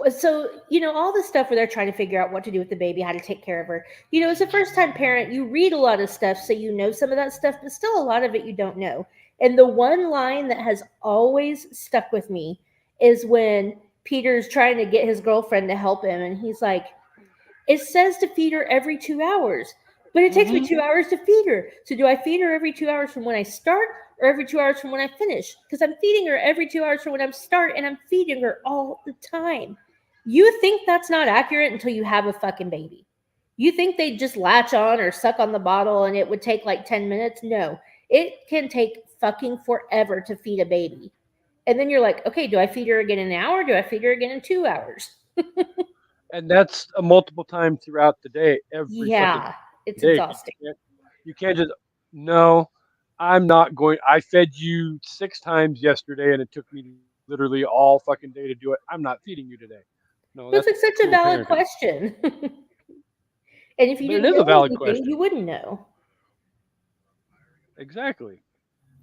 [SPEAKER 1] So all the stuff where they're trying to figure out what to do with the baby, how to take care of her. As a first-time parent, you read a lot of stuff, so you know some of that stuff, but still a lot of it you don't know. And the one line that has always stuck with me is when Peter's trying to get his girlfriend to help him, and he's like, "It says to feed her every 2 hours, but it takes me 2 hours to feed her. So do I feed her every 2 hours from when I start or every 2 hours from when I finish? Because I'm feeding her every 2 hours from when I start, and I'm feeding her all the time." You think that's not accurate until you have a fucking baby. You think they just latch on or suck on the bottle and it would take like 10 minutes? No, it can take fucking forever to feed a baby. And then you're like, okay, do I feed her again in an hour? Do I feed her again in 2 hours?
[SPEAKER 3] And that's a multiple time throughout the day, every fucking
[SPEAKER 1] Yeah, it's
[SPEAKER 3] day.
[SPEAKER 1] exhausting.
[SPEAKER 3] You can't just no. I'm not going. I fed you 6 times yesterday, and it took me literally all fucking day to do it. I'm not feeding you today. No,
[SPEAKER 1] It's
[SPEAKER 3] that's
[SPEAKER 1] like such a
[SPEAKER 3] cruel
[SPEAKER 1] valid
[SPEAKER 3] parenting.
[SPEAKER 1] question. And if you
[SPEAKER 3] But it
[SPEAKER 1] didn't
[SPEAKER 3] is a
[SPEAKER 1] know
[SPEAKER 3] valid
[SPEAKER 1] anything,
[SPEAKER 3] question.
[SPEAKER 1] you wouldn't know.
[SPEAKER 3] Exactly.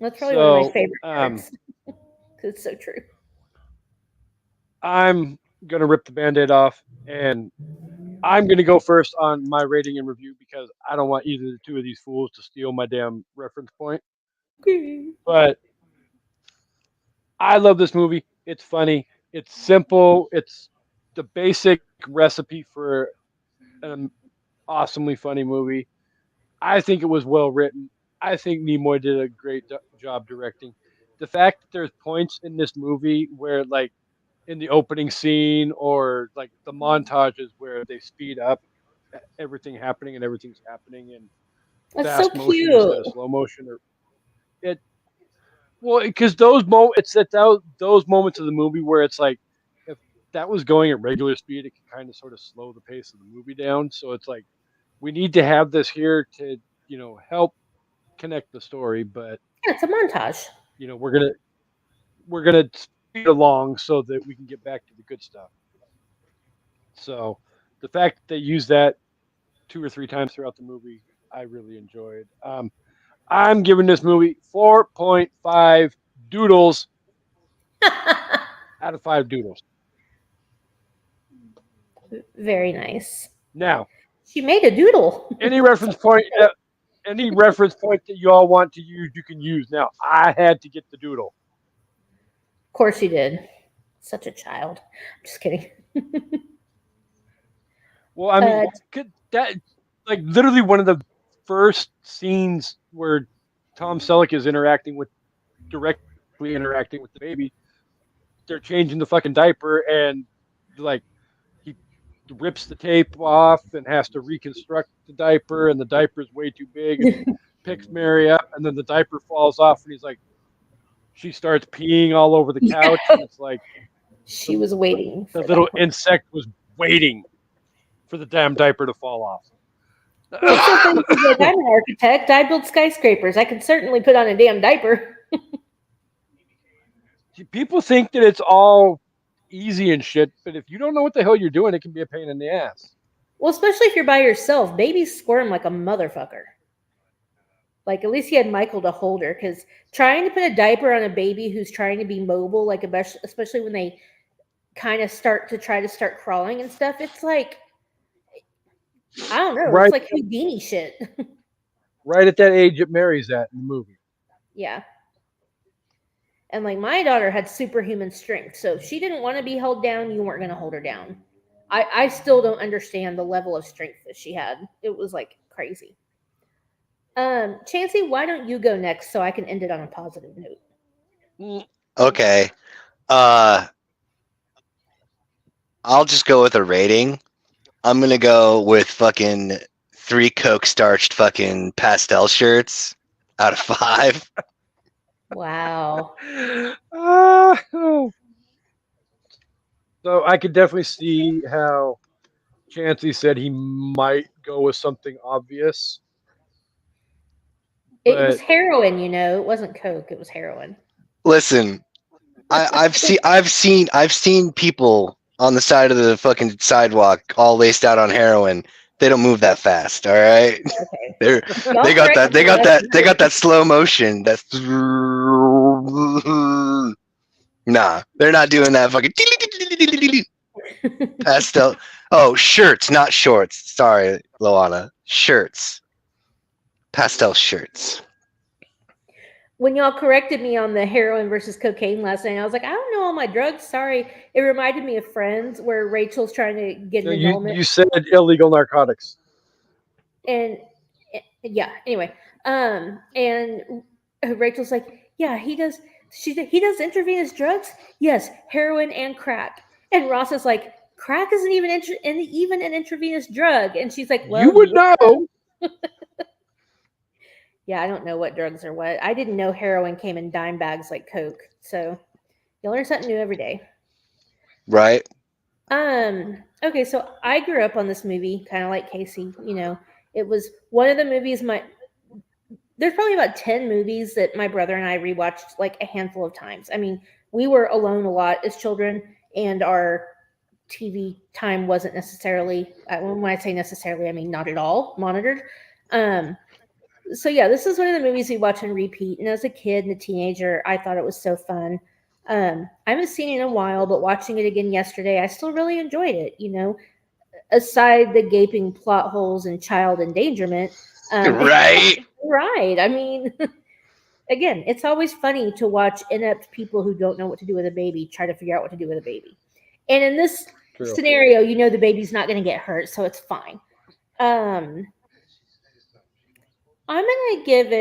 [SPEAKER 1] That's probably one of my
[SPEAKER 3] So,
[SPEAKER 1] favorite parts. 'Cause it's so true.
[SPEAKER 3] I'm gonna rip the band-aid off, and I'm gonna go first on my rating and review because I don't want either of the two of these fools to steal my damn reference point. But I love this movie. It's funny. It's simple. It's the basic recipe for an awesomely funny movie. I think it was well written. I think Nimoy did a great job directing. The fact that there's points in this movie where, like, in the opening scene or like the montages where they speed up everything happening and everything's happening in
[SPEAKER 1] That's so
[SPEAKER 3] fast motion instead
[SPEAKER 1] cute.
[SPEAKER 3] of slow motion, or it well because it's at those moments of the movie where it's like if that was going at regular speed, it can kind of sort of slow the pace of the movie down. So it's like we need to have this here to help connect the story, but
[SPEAKER 1] Yeah, it's a montage.
[SPEAKER 3] we're gonna speed along so that we can get back to the good stuff. So the fact that they use that 2 or 3 times throughout the movie, I really enjoyed. I'm giving this movie 4.5 doodles out of 5 doodles.
[SPEAKER 1] Very nice.
[SPEAKER 3] Now,
[SPEAKER 1] She made a doodle.
[SPEAKER 3] any reference point that you all want to use, you can use. Now, I had to get the doodle.
[SPEAKER 1] Of course you did. Such a child. I'm just kidding.
[SPEAKER 3] Well, I mean, that like literally one of the first scenes where Tom Selleck is directly interacting with the baby. They're changing the fucking diaper, and like he rips the tape off and has to reconstruct the diaper, and the diaper is way too big. And picks Mary up, and then the diaper falls off, and he's like, she starts peeing all over the couch, and it's like
[SPEAKER 1] She was waiting.
[SPEAKER 3] the
[SPEAKER 1] For
[SPEAKER 3] little
[SPEAKER 1] that.
[SPEAKER 3] insect was waiting for the damn diaper to fall off.
[SPEAKER 1] Well, it's so funny because, like, I'm an architect. I build skyscrapers. I can certainly put on a damn diaper.
[SPEAKER 3] People think that it's all easy and shit, but if you don't know what the hell you're doing, it can be a pain in the ass.
[SPEAKER 1] Well, especially if you're by yourself. Babies squirm like a motherfucker. Like, at least he had Michael to hold her, because trying to put a diaper on a baby who's trying to be mobile, like especially when they kind of start crawling and stuff, it's like, I don't know,
[SPEAKER 3] Right.
[SPEAKER 1] it's like Houdini shit.
[SPEAKER 3] Right at that age that Mary's at in the movie.
[SPEAKER 1] Yeah. And like my daughter had superhuman strength. So if she didn't want to be held down, you weren't going to hold her down. I still don't understand the level of strength that she had. It was like crazy. Chancey, why don't you go next so I can end it on a positive note?
[SPEAKER 4] Okay. I'll just go with a rating. I'm gonna go with fucking 3 Coke starched fucking pastel shirts out of 5.
[SPEAKER 1] Wow.
[SPEAKER 3] So I could definitely see how Chancey said he might go with something obvious.
[SPEAKER 1] It was
[SPEAKER 3] But
[SPEAKER 1] heroin, you know. It wasn't Coke. It was heroin.
[SPEAKER 4] Listen, I've seen people on the side of the fucking sidewalk all laced out on heroin. They don't move that fast, all right?
[SPEAKER 1] Okay.
[SPEAKER 4] They
[SPEAKER 1] Y'all
[SPEAKER 4] got
[SPEAKER 1] correct
[SPEAKER 4] that
[SPEAKER 1] me,
[SPEAKER 4] they got that slow motion. That's nah, they're not doing that fucking pastel. Oh, shirts, not shorts. Sorry, Loana. Shirts. Pastel shirts.
[SPEAKER 1] When y'all corrected me on the heroin versus cocaine last night, I was like, I don't know all my drugs. Sorry. It reminded me of Friends where Rachel's trying to get an annulment.
[SPEAKER 3] you said illegal narcotics.
[SPEAKER 1] And yeah, anyway. And Rachel's like, yeah, he does intravenous drugs? Yes, heroin and crack. And Ross is like, crack isn't even even an intravenous drug. And she's like, well,
[SPEAKER 3] you would know.
[SPEAKER 1] Yeah, I don't know what drugs are what. I didn't know heroin came in dime bags like Coke. So you learn something new every day.
[SPEAKER 4] Right?
[SPEAKER 1] Okay, so I grew up on this movie, kind of like Casey. You know, it was one of the movies there's probably about 10 movies that my brother and I rewatched like a handful of times. I mean, we were alone a lot as children, and our TV time wasn't necessarily, when I say necessarily, I mean not at all monitored. So yeah, this is one of the movies we watch and repeat. And as a kid and a teenager, I thought it was so fun. I haven't seen it in a while, but watching it again yesterday, I still really enjoyed it. You know, aside the gaping plot holes and child endangerment.
[SPEAKER 4] Right?
[SPEAKER 1] Right. I mean, again, it's always funny to watch inept people who don't know what to do with a baby try to figure out what to do with a baby. And in this scenario, you know the baby's not going to get hurt, so it's fine. I'm gonna give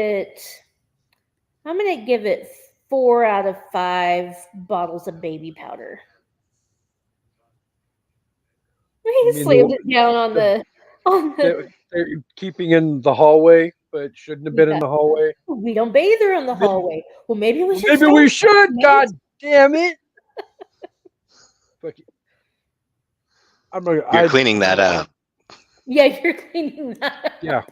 [SPEAKER 1] it 4 out of 5 bottles of baby powder. He slammed it down on the
[SPEAKER 3] They're keeping in the hallway, but shouldn't have been in the hallway.
[SPEAKER 1] We don't bathe her in the hallway. Well, maybe we should.
[SPEAKER 3] Maybe we should. God damn it!
[SPEAKER 4] You're cleaning that up.
[SPEAKER 1] Yeah, you're cleaning that up.
[SPEAKER 3] Yeah.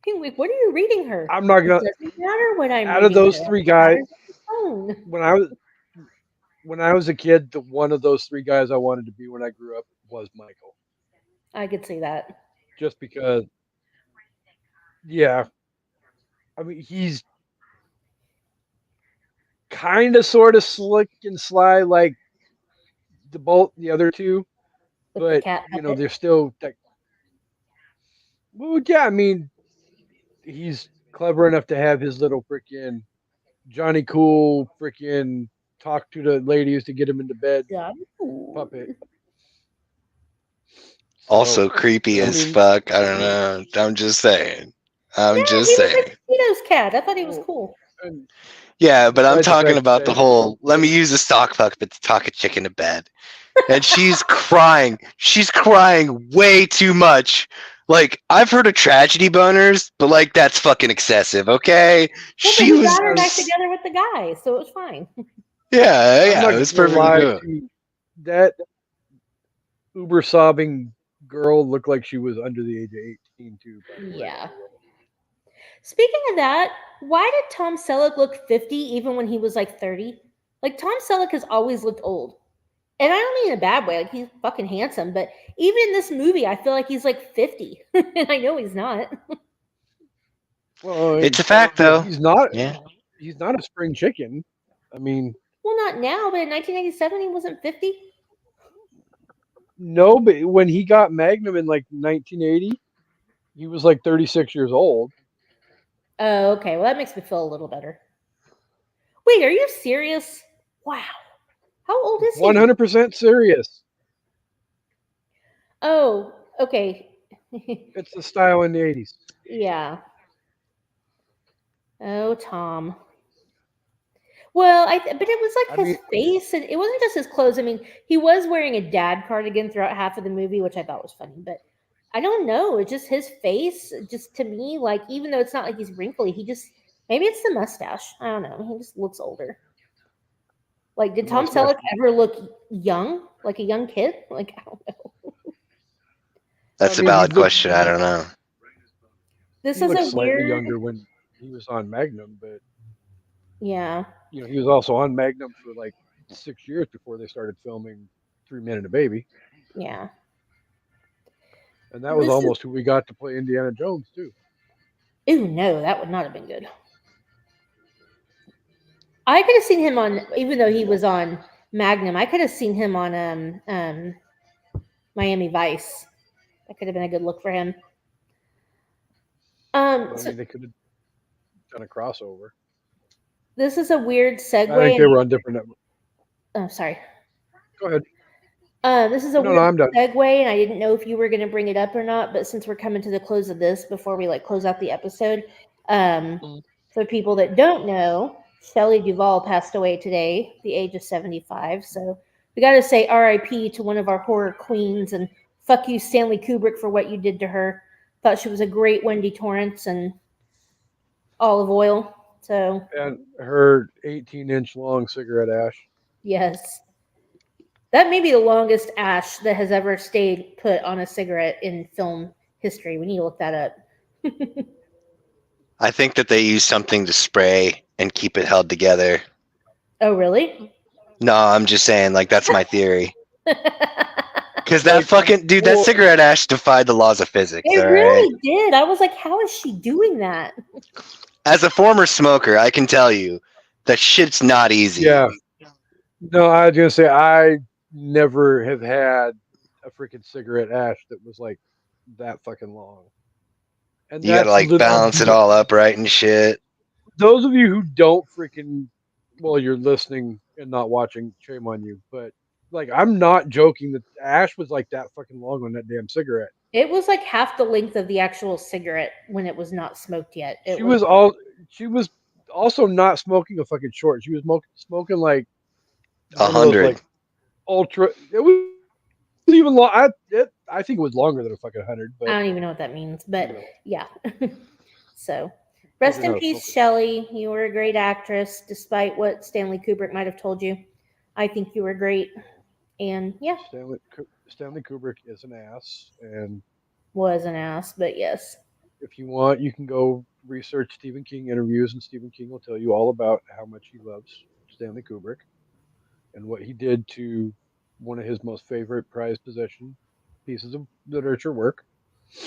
[SPEAKER 1] Like, what are you reading her?
[SPEAKER 3] I'm not gonna.
[SPEAKER 1] It doesn't matter what I'm.
[SPEAKER 3] Out of those 3 guys,
[SPEAKER 1] when
[SPEAKER 3] I was a kid, one of those 3 guys I wanted to be when I grew up was Michael.
[SPEAKER 1] I could see that.
[SPEAKER 3] Just because, yeah. I mean, he's kind of, sort of slick and sly like the other 2, but you know they're still. Well, yeah, I mean, he's clever enough to have his little freaking Johnny Cool freaking talk to the ladies to get him into bed puppet.
[SPEAKER 4] Also creepy as fuck. I don't know. I'm just saying. Just saying.
[SPEAKER 1] Like Tito's cat. I thought he was cool.
[SPEAKER 4] Yeah, but I'm talking about the whole. Let me use a stock puppet to talk a chick into bed, and she's crying. She's crying way too much. Like, I've heard of tragedy boners, but like that's fucking excessive. Okay,
[SPEAKER 1] well,
[SPEAKER 4] she was
[SPEAKER 1] got her back together with the guy, so it was fine.
[SPEAKER 4] Yeah, it was perfectly good.
[SPEAKER 3] That uber sobbing girl looked like she was under the age of 18 too.
[SPEAKER 1] Yeah. Speaking of that, why did Tom Selleck look 50 even when he was like 30? Like, Tom Selleck has always looked old. And I don't mean in a bad way. Like, he's fucking handsome. But even in this movie, I feel like he's like 50. And I know he's not.
[SPEAKER 3] Well,
[SPEAKER 4] it's a fact, though.
[SPEAKER 3] He's not. Yeah. He's not a spring chicken. I mean.
[SPEAKER 1] Well, not now, but in 1997, he wasn't 50.
[SPEAKER 3] No, but when he got Magnum in like 1980, he was like 36 years old.
[SPEAKER 1] Oh, okay. Well, that makes me feel a little better. Wait, are you serious? Wow. How old is he?
[SPEAKER 3] 100% serious.
[SPEAKER 1] Oh, okay.
[SPEAKER 3] It's the style in the 80s.
[SPEAKER 1] Yeah. Oh, Tom. Well, but it was like
[SPEAKER 3] I
[SPEAKER 1] his
[SPEAKER 3] mean-
[SPEAKER 1] face, and it wasn't just his clothes. I mean, he was wearing a dad cardigan throughout half of the movie, which I thought was funny. But I don't know. It's just his face. Just to me, like even though it's not like he's wrinkly, he just maybe it's the mustache. I don't know. He just looks older. Like, did
[SPEAKER 3] The
[SPEAKER 1] Tom
[SPEAKER 3] mustache.
[SPEAKER 1] Selleck ever look young, like a young kid? Like, I don't know.
[SPEAKER 4] That's
[SPEAKER 3] I mean,
[SPEAKER 4] a
[SPEAKER 3] he
[SPEAKER 4] valid
[SPEAKER 3] looked-
[SPEAKER 4] question. I don't know.
[SPEAKER 1] This
[SPEAKER 3] He
[SPEAKER 1] is
[SPEAKER 3] looked
[SPEAKER 1] a
[SPEAKER 3] slightly
[SPEAKER 1] weird.
[SPEAKER 3] younger when he was on Magnum, but
[SPEAKER 1] Yeah.
[SPEAKER 3] you know he was also on Magnum for like 6 years before they started filming 3 Men and a Baby,
[SPEAKER 1] Yeah.
[SPEAKER 3] and that was
[SPEAKER 1] This is-
[SPEAKER 3] almost who we got to play Indiana Jones too.
[SPEAKER 1] Ooh, no, that would not have been good. I could have seen him on, even though he was on Magnum. I could have seen him on Miami Vice. That could have been a good look for him.
[SPEAKER 3] I
[SPEAKER 1] So
[SPEAKER 3] mean, they could have done a crossover.
[SPEAKER 1] this is a weird segue.
[SPEAKER 3] I think they were on different networks.
[SPEAKER 1] Oh, sorry.
[SPEAKER 3] Go ahead.
[SPEAKER 1] This is a
[SPEAKER 3] No,
[SPEAKER 1] weird
[SPEAKER 3] I'm done.
[SPEAKER 1] segue, and I didn't know if you were going to bring it up or not. But since we're coming to the close of this, before we like close out the episode, for people that don't know, Shelley Duvall passed away today, at the age of 75. So we got to say R.I.P. to one of our horror queens, and fuck you, Stanley Kubrick, for what you did to her. Thought she was a great Wendy Torrance and olive oil. So
[SPEAKER 3] And her 18-inch long cigarette ash.
[SPEAKER 1] yes. That may be the longest ash that has ever stayed put on a cigarette in film history. We need to look that up.
[SPEAKER 4] I think that they use something to spray and keep it held together.
[SPEAKER 1] Oh, really?
[SPEAKER 4] No, I'm just saying, like, that's my theory. Because that
[SPEAKER 3] Like,
[SPEAKER 4] fucking dude, that
[SPEAKER 3] well-
[SPEAKER 4] cigarette ash defied the laws of physics.
[SPEAKER 1] It
[SPEAKER 4] all
[SPEAKER 1] really
[SPEAKER 4] right?
[SPEAKER 1] did. I was like, how is she doing that?
[SPEAKER 4] As a former smoker, I can tell you that shit's not easy.
[SPEAKER 3] Yeah. No, I was gonna say I never have had a freaking cigarette ash that was like that fucking long. And
[SPEAKER 4] You gotta
[SPEAKER 3] that's
[SPEAKER 4] like
[SPEAKER 3] lit-
[SPEAKER 4] balance it all up right and shit.
[SPEAKER 3] Those of you who don't freaking, well, you're listening and not watching. Shame on you. But like, I'm not joking. That ash was like that fucking long on that damn cigarette.
[SPEAKER 1] It was like half the length of the actual cigarette when it was not smoked yet. It
[SPEAKER 3] She was also not smoking a fucking short. She was smoking like one of those,
[SPEAKER 4] 100.
[SPEAKER 3] like ultra. It was even long. I think it was longer than a fucking 100. But
[SPEAKER 1] I don't even know what that means, but
[SPEAKER 3] you know,
[SPEAKER 1] yeah. So rest in
[SPEAKER 3] knows?
[SPEAKER 1] peace, Shelley. You were a great actress, despite what Stanley Kubrick might have told you. I think you were great. And yeah,
[SPEAKER 3] Stanley Kubrick is an ass, and
[SPEAKER 1] was an ass, but yes.
[SPEAKER 3] if you want, you can go research Stephen King interviews, and Stephen King will tell you all about how much he loves Stanley Kubrick and what he did to one of his most favorite prized possession pieces of literature work.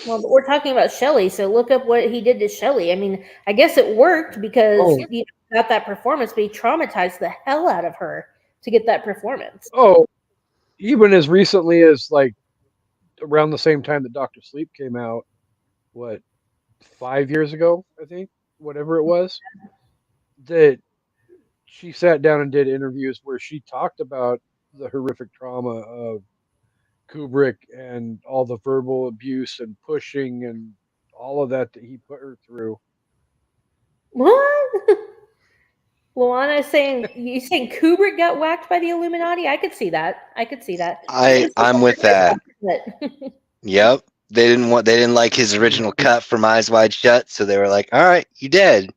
[SPEAKER 1] Well, but we're talking about Shelley, so look up what he did to Shelley. I mean, I guess it worked because
[SPEAKER 3] Oh.
[SPEAKER 1] he got that performance, but he traumatized the hell out of her to get that performance.
[SPEAKER 3] Oh, even as recently as like around the same time that Doctor Sleep came out, what, 5 years ago, I think, whatever it was, that she sat down and did interviews where she talked about the horrific trauma of Kubrick and all the verbal abuse and pushing and all of that he put her through.
[SPEAKER 1] What? Luana is saying you saying Kubrick got whacked by the Illuminati? I could see that.
[SPEAKER 4] I'm with that.
[SPEAKER 1] But
[SPEAKER 4] Yep. They didn't like his original cut from Eyes Wide Shut, so they were like, "All right, you dead."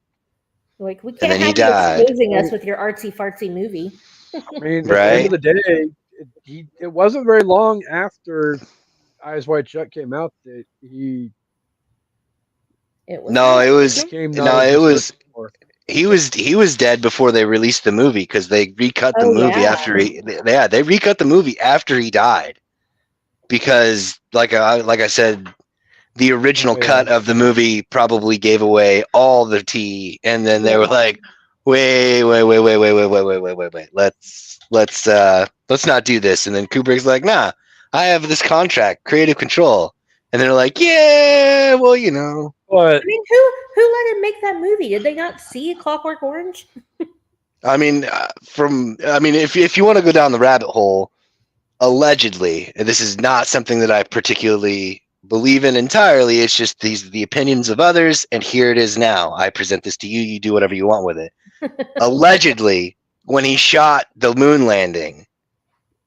[SPEAKER 1] like we
[SPEAKER 4] And
[SPEAKER 1] can't
[SPEAKER 4] then he
[SPEAKER 1] have you
[SPEAKER 4] died.
[SPEAKER 1] exposing us with your artsy fartsy movie.
[SPEAKER 3] I mean, at the
[SPEAKER 4] Right.
[SPEAKER 3] end of the day, it wasn't very long after Eyes Wide Shut came out that he
[SPEAKER 1] It was
[SPEAKER 4] No, it was
[SPEAKER 3] became
[SPEAKER 4] no,
[SPEAKER 3] not
[SPEAKER 4] it was
[SPEAKER 3] more.
[SPEAKER 4] he was dead before they released the movie because they recut the
[SPEAKER 1] Oh,
[SPEAKER 4] movie
[SPEAKER 1] yeah.
[SPEAKER 4] after they recut the movie after he died because like I said, the original
[SPEAKER 3] Oh, yeah.
[SPEAKER 4] cut of the movie probably gave away all the tea, and then they were like, wait, let's not do this, and then Kubrick's like, nah, I have this contract, creative control. And they're like, yeah, well, you know.
[SPEAKER 3] But
[SPEAKER 1] I mean, who let him make that movie? Did they not see Clockwork Orange?
[SPEAKER 4] I mean, if you want to go down the rabbit hole, allegedly, and this is not something that I particularly believe in entirely. It's just these the opinions of others, and here it is now. I present this to you. You do whatever you want with it. Allegedly, when he shot the moon landing,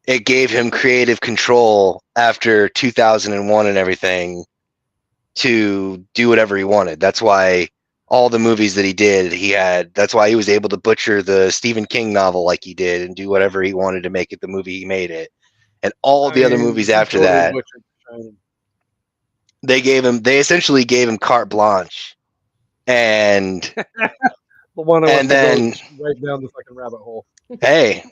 [SPEAKER 4] it gave him creative control after 2001 and everything to do whatever he wanted. That's why all the movies that he did, that's why he was able to butcher the Stephen King novel like he did and do whatever he wanted to make it the movie he made it. And all the other movies after that, they essentially gave him carte blanche. And then
[SPEAKER 3] right down the fucking rabbit hole.
[SPEAKER 4] Hey,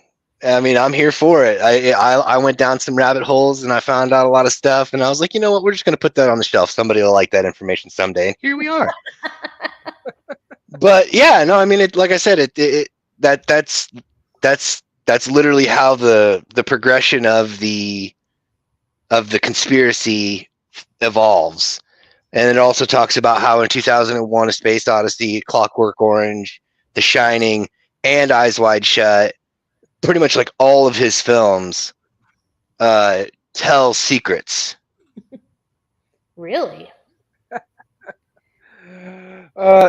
[SPEAKER 4] I mean, I'm here for it. I went down some rabbit holes and I found out a lot of stuff, and I was like, you know what? We're just going to put that on the shelf. Somebody will like that information someday, and here we are. But yeah, no, I mean, like I said, that's literally how the progression of the conspiracy evolves. And it also talks about how in 2001, A Space Odyssey, Clockwork Orange, The Shining, and Eyes Wide Shut, pretty much like all of his films tell secrets.
[SPEAKER 1] Really?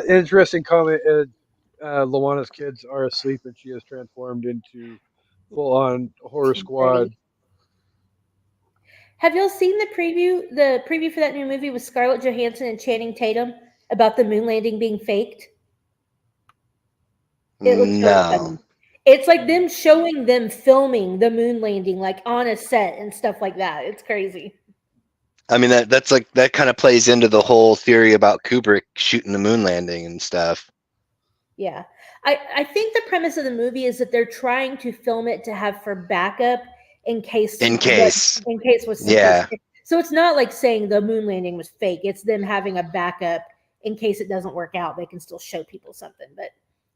[SPEAKER 3] Interesting comment. Luana's kids are asleep and she is transformed into full-on horror squad.
[SPEAKER 1] Have y'all seen the preview? The preview for that new movie with Scarlett Johansson and Channing Tatum about the moon landing being faked? It looks really fun. It's like them showing them filming the moon landing, like on a set and stuff like that. It's crazy.
[SPEAKER 4] I mean, that kind of plays into the whole theory about Kubrick shooting the moon landing and stuff.
[SPEAKER 1] Yeah. I think the premise of the movie is that they're trying to film it to have for backup in case was
[SPEAKER 4] yeah.
[SPEAKER 1] So it's not like saying the moon landing was fake. It's them having a backup in case it doesn't work out. They can still show people something. But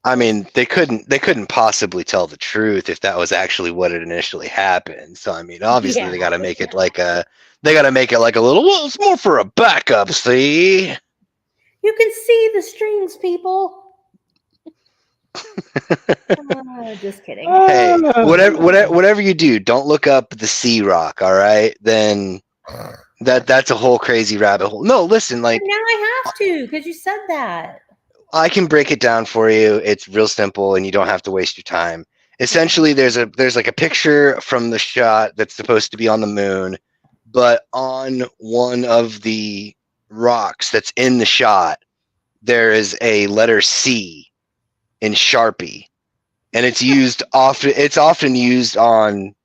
[SPEAKER 4] I mean, they couldn't possibly tell the truth if that was actually what had initially happened. So I mean, obviously they got to make it like a little. Well, it's more for a backup. See,
[SPEAKER 1] you can see the strings, people. Just kidding.
[SPEAKER 4] Hey, whatever you do, don't look up the Sea Rock. All right, then that's a whole crazy rabbit hole. No, listen, like
[SPEAKER 1] now I have to because you said that.
[SPEAKER 4] I can break it down for you. It's real simple, and you don't have to waste your time. Essentially, there's like a picture from the shot that's supposed to be on the moon, but on one of the rocks that's in the shot, there is a letter C in Sharpie, and it's often used on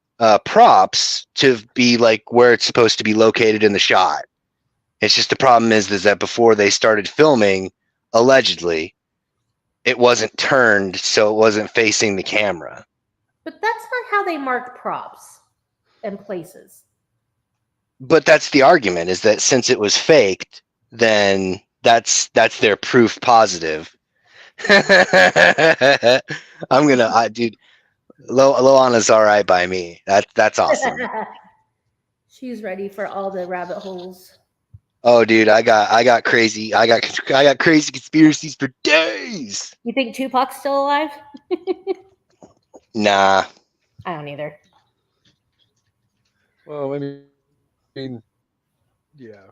[SPEAKER 4] props to be like where it's supposed to be located in the shot. It's just the problem is that before they started filming, allegedly, it wasn't turned, so it wasn't facing the camera.
[SPEAKER 1] But that's not how they mark props and places.
[SPEAKER 4] But that's the argument, is that since it was faked, then that's their proof positive. Dude, Loana's all right by me. That's awesome.
[SPEAKER 1] She's ready for all the rabbit holes.
[SPEAKER 4] Oh, dude, I got crazy conspiracies for days.
[SPEAKER 1] You think Tupac's still alive?
[SPEAKER 4] Nah.
[SPEAKER 1] I don't either.
[SPEAKER 3] Well, I mean, yeah.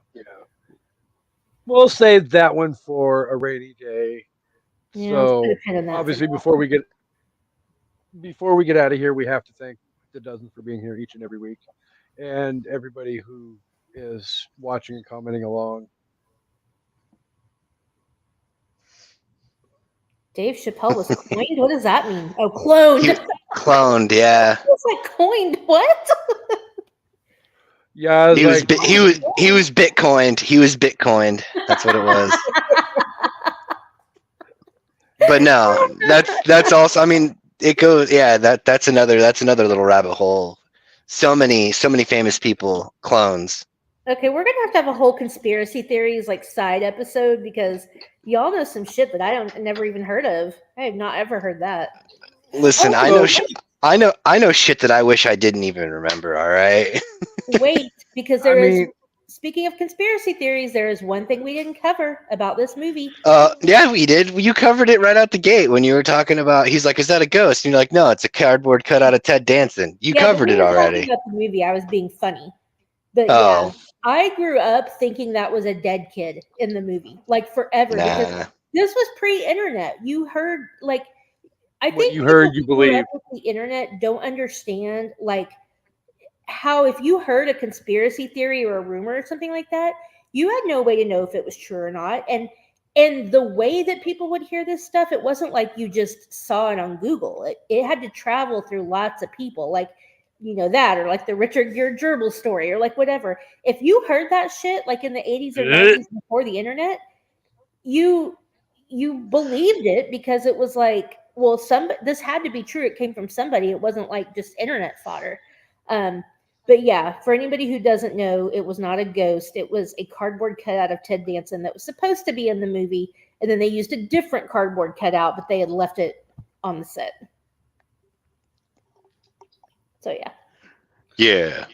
[SPEAKER 3] We'll save that one for a rainy day.
[SPEAKER 1] Yeah,
[SPEAKER 3] so obviously, before we get out of here, we have to thank the Dozen for being here each and every week, and everybody who is watching and commenting along.
[SPEAKER 1] Dave Chappelle was coined? What does that mean? Oh, cloned.
[SPEAKER 4] Cloned, yeah.
[SPEAKER 1] It's like coined. What?
[SPEAKER 3] Yeah,
[SPEAKER 4] he was Bitcoined. He was Bitcoined. That's what it was. But no, that's also. I mean, it goes. Yeah, that's another little rabbit hole. So many famous people clones.
[SPEAKER 1] Okay, we're gonna have a whole conspiracy theories like side episode because y'all know some shit that I never even heard of. I have not ever heard that.
[SPEAKER 4] Listen, I know shit that I wish I didn't even remember. All right.
[SPEAKER 1] Wait, because there is speaking of conspiracy theories, there is one thing we didn't cover about this movie.
[SPEAKER 4] Yeah, we did. You covered it right out the gate when you were talking about. He's like, "Is that a ghost?" And you're like, "No, it's a cardboard cutout of Ted Danson." You
[SPEAKER 1] Yeah, but
[SPEAKER 4] covered
[SPEAKER 1] we
[SPEAKER 4] it
[SPEAKER 1] were talking
[SPEAKER 4] already.
[SPEAKER 1] about the movie. I was being funny. But
[SPEAKER 4] Oh,
[SPEAKER 1] I grew up thinking that was a dead kid in the movie, like forever, because
[SPEAKER 4] nah.
[SPEAKER 1] this was pre-internet. You heard like I
[SPEAKER 3] What
[SPEAKER 1] think
[SPEAKER 3] you
[SPEAKER 1] people
[SPEAKER 3] heard, you
[SPEAKER 1] who grew
[SPEAKER 3] believe.
[SPEAKER 1] up with the internet don't understand like how if you heard a conspiracy theory or a rumor or something like that, you had no way to know if it was true or not. And the way that people would hear this stuff, it wasn't like you just saw it on Google. It had to travel through lots of people, like that, or like the Richard Gere gerbil story, or like whatever. If you heard that shit like in the 80s or 90s before the internet, you believed it because it was like, well, this had to be true. It came from somebody. It wasn't like just internet fodder. But yeah, for anybody who doesn't know, it was not a ghost. It was a cardboard cutout of Ted Danson that was supposed to be in the movie, and then they used a different cardboard cutout, but they had left it on the set. So yeah.
[SPEAKER 4] Yeah.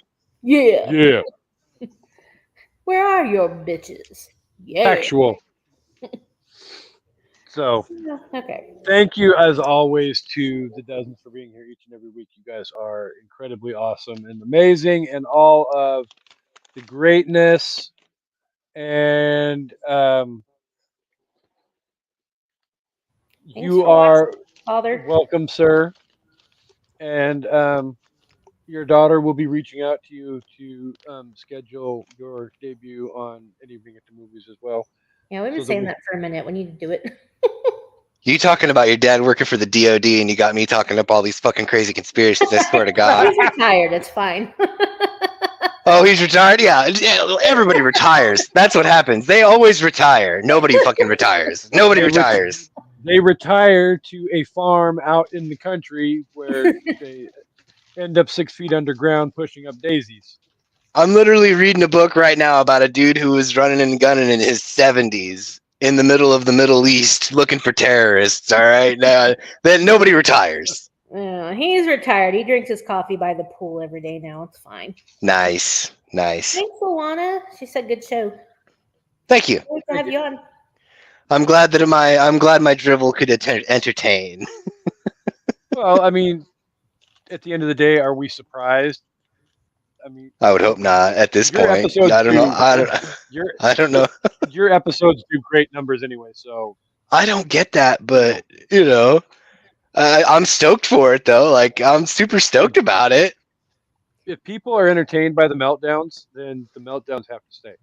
[SPEAKER 3] Yeah.
[SPEAKER 1] Where are your bitches? Yeah.
[SPEAKER 3] Factual. So,
[SPEAKER 1] Okay.
[SPEAKER 3] thank you as always to the dozens for being here each and every week. You guys are incredibly awesome and amazing, and all of the greatness and you
[SPEAKER 1] for
[SPEAKER 3] are
[SPEAKER 1] Father.
[SPEAKER 3] welcome, sir. And your daughter will be reaching out to you to schedule your debut on An Evening at the Movies as well.
[SPEAKER 1] Yeah, we've been
[SPEAKER 3] so that
[SPEAKER 1] saying
[SPEAKER 3] we-
[SPEAKER 1] that for a minute. We need to do it.
[SPEAKER 4] You talking about your dad working for the DOD, and you got me talking up all these fucking crazy conspiracies. I swear to God.
[SPEAKER 1] He's retired. It's fine.
[SPEAKER 4] Oh, he's retired? Yeah. Everybody retires. That's what happens. They always retire. Nobody fucking retires. Nobody retires.
[SPEAKER 3] They retire to a farm out in the country where they end up 6 feet underground pushing up daisies.
[SPEAKER 4] I'm literally reading a book right now about a dude who was running and gunning in his 70s in the middle of the Middle East looking for terrorists. All right. Then nobody retires.
[SPEAKER 1] He's retired. He drinks his coffee by the pool every day now. It's fine.
[SPEAKER 4] Nice.
[SPEAKER 1] Thanks, Luana. She said good show.
[SPEAKER 4] Thank you.
[SPEAKER 1] Great to have you on.
[SPEAKER 4] I'm glad my drivel could entertain.
[SPEAKER 3] Well, I mean, at the end of the day, are we surprised? I mean,
[SPEAKER 4] I would hope not at this
[SPEAKER 3] Your
[SPEAKER 4] point.
[SPEAKER 3] episodes
[SPEAKER 4] I don't know.
[SPEAKER 3] your
[SPEAKER 4] I don't know.
[SPEAKER 3] your episodes do great numbers anyway. So
[SPEAKER 4] I don't get that, but I'm stoked for it though. Like I'm super stoked about it.
[SPEAKER 3] if people are entertained by the meltdowns, then the meltdowns have to stay.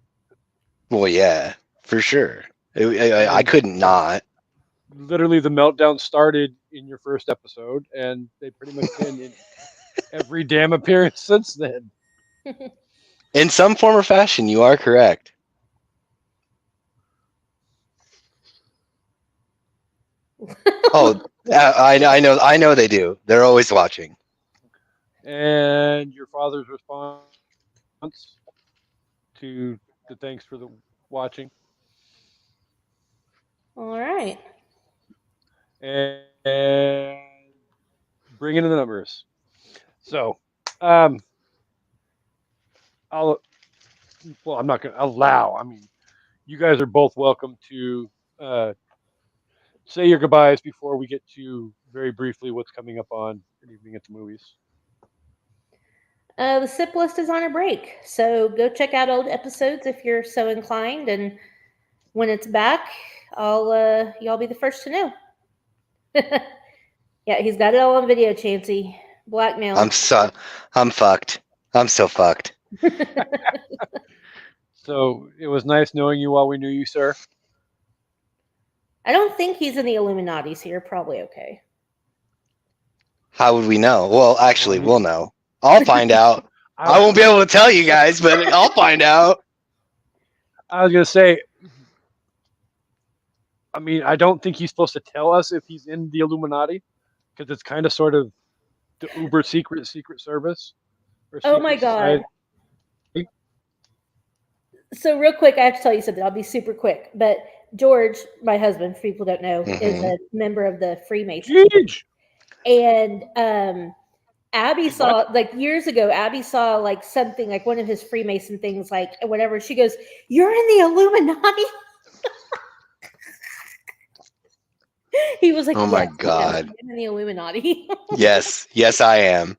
[SPEAKER 4] Well, yeah, for sure. I couldn't not.
[SPEAKER 3] Literally, the meltdown started in your first episode, and they pretty much been in every damn appearance since then.
[SPEAKER 4] In some form or fashion, you are correct. Oh, I know they do. They're always watching.
[SPEAKER 3] And your father's response to the thanks for the watching.
[SPEAKER 1] All right.
[SPEAKER 3] And bring in the numbers. So, I'm not going to allow. I mean, you guys are both welcome to say your goodbyes before we get to very briefly what's coming up on An Evening at the Movies.
[SPEAKER 1] The SIP list is on a break, so go check out old episodes if you're so inclined. And when it's back, y'all be the first to know. Yeah, he's got it all on video, Chansey. Blackmail.
[SPEAKER 4] I'm fucked. I'm so fucked.
[SPEAKER 3] So it was nice knowing you while we knew you, sir.
[SPEAKER 1] I don't think he's in the Illuminati, so you're probably okay.
[SPEAKER 4] How would we know? Well, actually, we'll know. I'll find out. I won't be able to tell you guys, but I'll find out.
[SPEAKER 3] I was going to say, I mean, I don't think he's supposed to tell us if he's in the Illuminati because it's kind of sort of the uber secret service. Or
[SPEAKER 1] Oh my
[SPEAKER 3] secret
[SPEAKER 1] god.
[SPEAKER 3] society.
[SPEAKER 1] So real quick, I have to tell you something. I'll be super quick. But George, my husband, for people who don't know, is a member of the Freemasons.
[SPEAKER 3] Huge.
[SPEAKER 1] And Abby saw like years ago. Abby saw like something like one of his Freemason things, like whatever. She goes, "You're in the Illuminati." He was like,
[SPEAKER 4] Oh my
[SPEAKER 1] "Yes,
[SPEAKER 4] God.
[SPEAKER 1] I'm in the Illuminati."
[SPEAKER 4] Yes, yes, I am.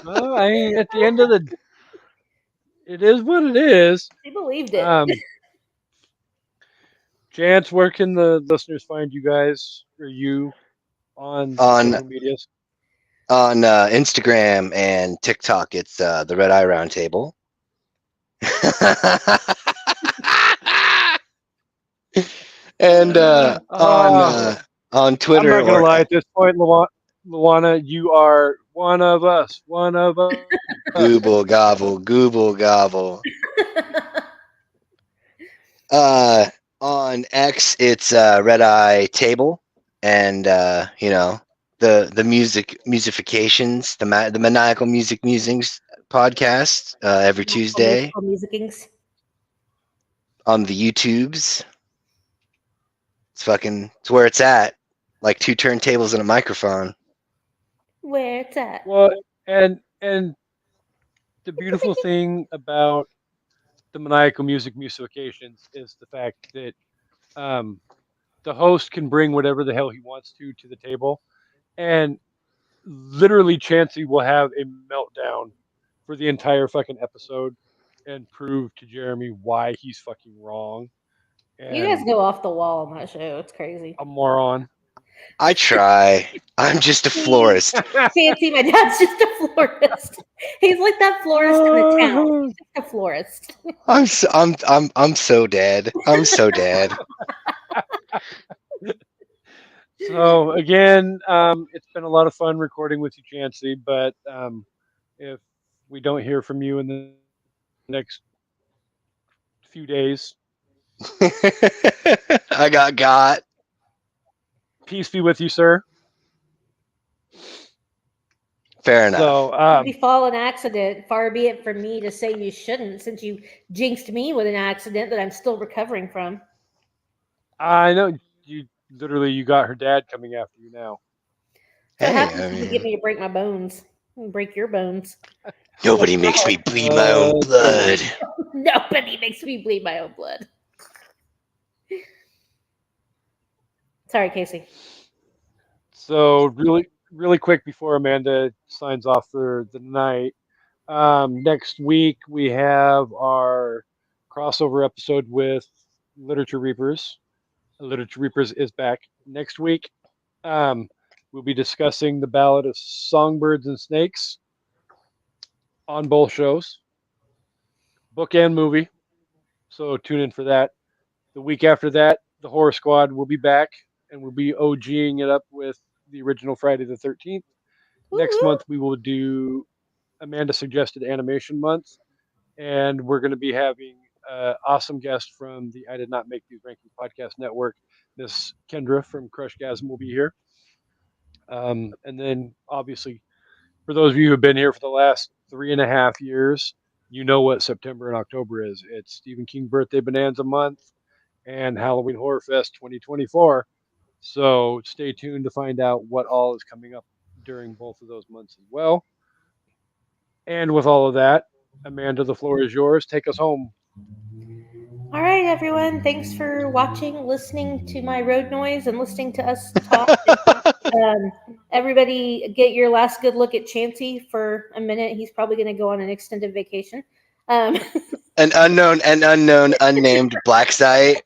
[SPEAKER 3] Well, I mean, at the end of the, it is what it is.
[SPEAKER 1] She believed it.
[SPEAKER 3] Chance, where can the listeners find you guys or you on
[SPEAKER 4] On
[SPEAKER 3] social medias?
[SPEAKER 4] on Instagram and TikTok, it's the Red Eye Roundtable. And on Twitter,
[SPEAKER 3] I'm not gonna
[SPEAKER 4] or
[SPEAKER 3] lie. At this point, Luana, you are one of us. One of us.
[SPEAKER 4] Google Gobble, Google Gobble. On X, it's Red Eye Table, and you know, the musifications, the maniacal music musings podcast every Tuesday
[SPEAKER 1] Musicings.
[SPEAKER 4] on the YouTubes. It's where it's at, like 2 turntables and a microphone.
[SPEAKER 1] Where it's at.
[SPEAKER 3] Well, and the beautiful thing about the maniacal music musifications is the fact that the host can bring whatever the hell he wants to the table, and literally Chansey will have a meltdown for the entire fucking episode and prove to Jeremy why he's fucking wrong.
[SPEAKER 1] You guys go off the wall on that show. It's crazy.
[SPEAKER 3] A moron.
[SPEAKER 4] I try. I'm just a florist.
[SPEAKER 1] Fancy, my dad's just a florist. He's like that florist in the town. He's just a florist.
[SPEAKER 4] I'm so dead. I'm so dead.
[SPEAKER 3] So again, it's been a lot of fun recording with you, Chansey. But if we don't hear from you in the next few days,
[SPEAKER 4] I got.
[SPEAKER 3] peace be with you, sir.
[SPEAKER 4] Fair enough.
[SPEAKER 3] So,
[SPEAKER 1] If you fall in accident, far be it from me to say you shouldn't, since you jinxed me with an accident that I'm still recovering from.
[SPEAKER 3] I know you got her dad coming after you now.
[SPEAKER 1] So
[SPEAKER 4] Hey,
[SPEAKER 1] happens
[SPEAKER 4] I
[SPEAKER 1] to
[SPEAKER 4] mean,
[SPEAKER 1] get me to break my bones. Break your bones.
[SPEAKER 4] nobody makes me bleed my own blood.
[SPEAKER 1] Nobody makes me bleed my own blood. Sorry, Casey.
[SPEAKER 3] So really quick before Amanda signs off for the night, next week we have our crossover episode with Literature Reapers. Literature Reapers is back next week. We'll be discussing the Ballad of Songbirds and Snakes on both shows, book and movie. So tune in for that. The week after that, the Horror Squad will be back, and we'll be OGing it up with the original Friday the 13th. Next month, we will do Amanda Suggested Animation Month, and we're going to be having an awesome guest from the I Did Not Make These Rankings Podcast Network. Miss Kendra from Crushgasm will be here. And then, obviously, for those of you who have been here for the last 3.5 years, you know what September and October is. It's Stephen King Birthday Bonanza Month and Halloween Horror Fest 2024. So stay tuned to find out what all is coming up during both of those months as well. And with all of that, Amanda, the floor is yours. Take us home.
[SPEAKER 1] All right, everyone. Thanks for watching, listening to my road noise, and listening to us talk. Everybody, get your last good look at Chansey for a minute. He's probably going to go on an extended vacation.
[SPEAKER 4] An unknown unnamed black site.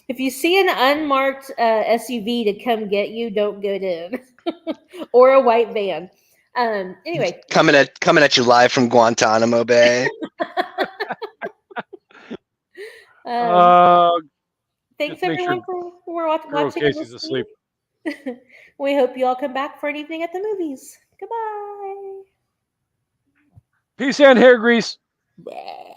[SPEAKER 1] If you see an unmarked SUV to come get you, don't get in, or a white van. Anyway,
[SPEAKER 4] coming at you live from Guantanamo Bay.
[SPEAKER 1] Thanks everyone for watching.
[SPEAKER 3] Casey's asleep.
[SPEAKER 1] We hope you all come back for an evening at the movies. Goodbye.
[SPEAKER 3] Peace and hair grease.
[SPEAKER 1] Bye.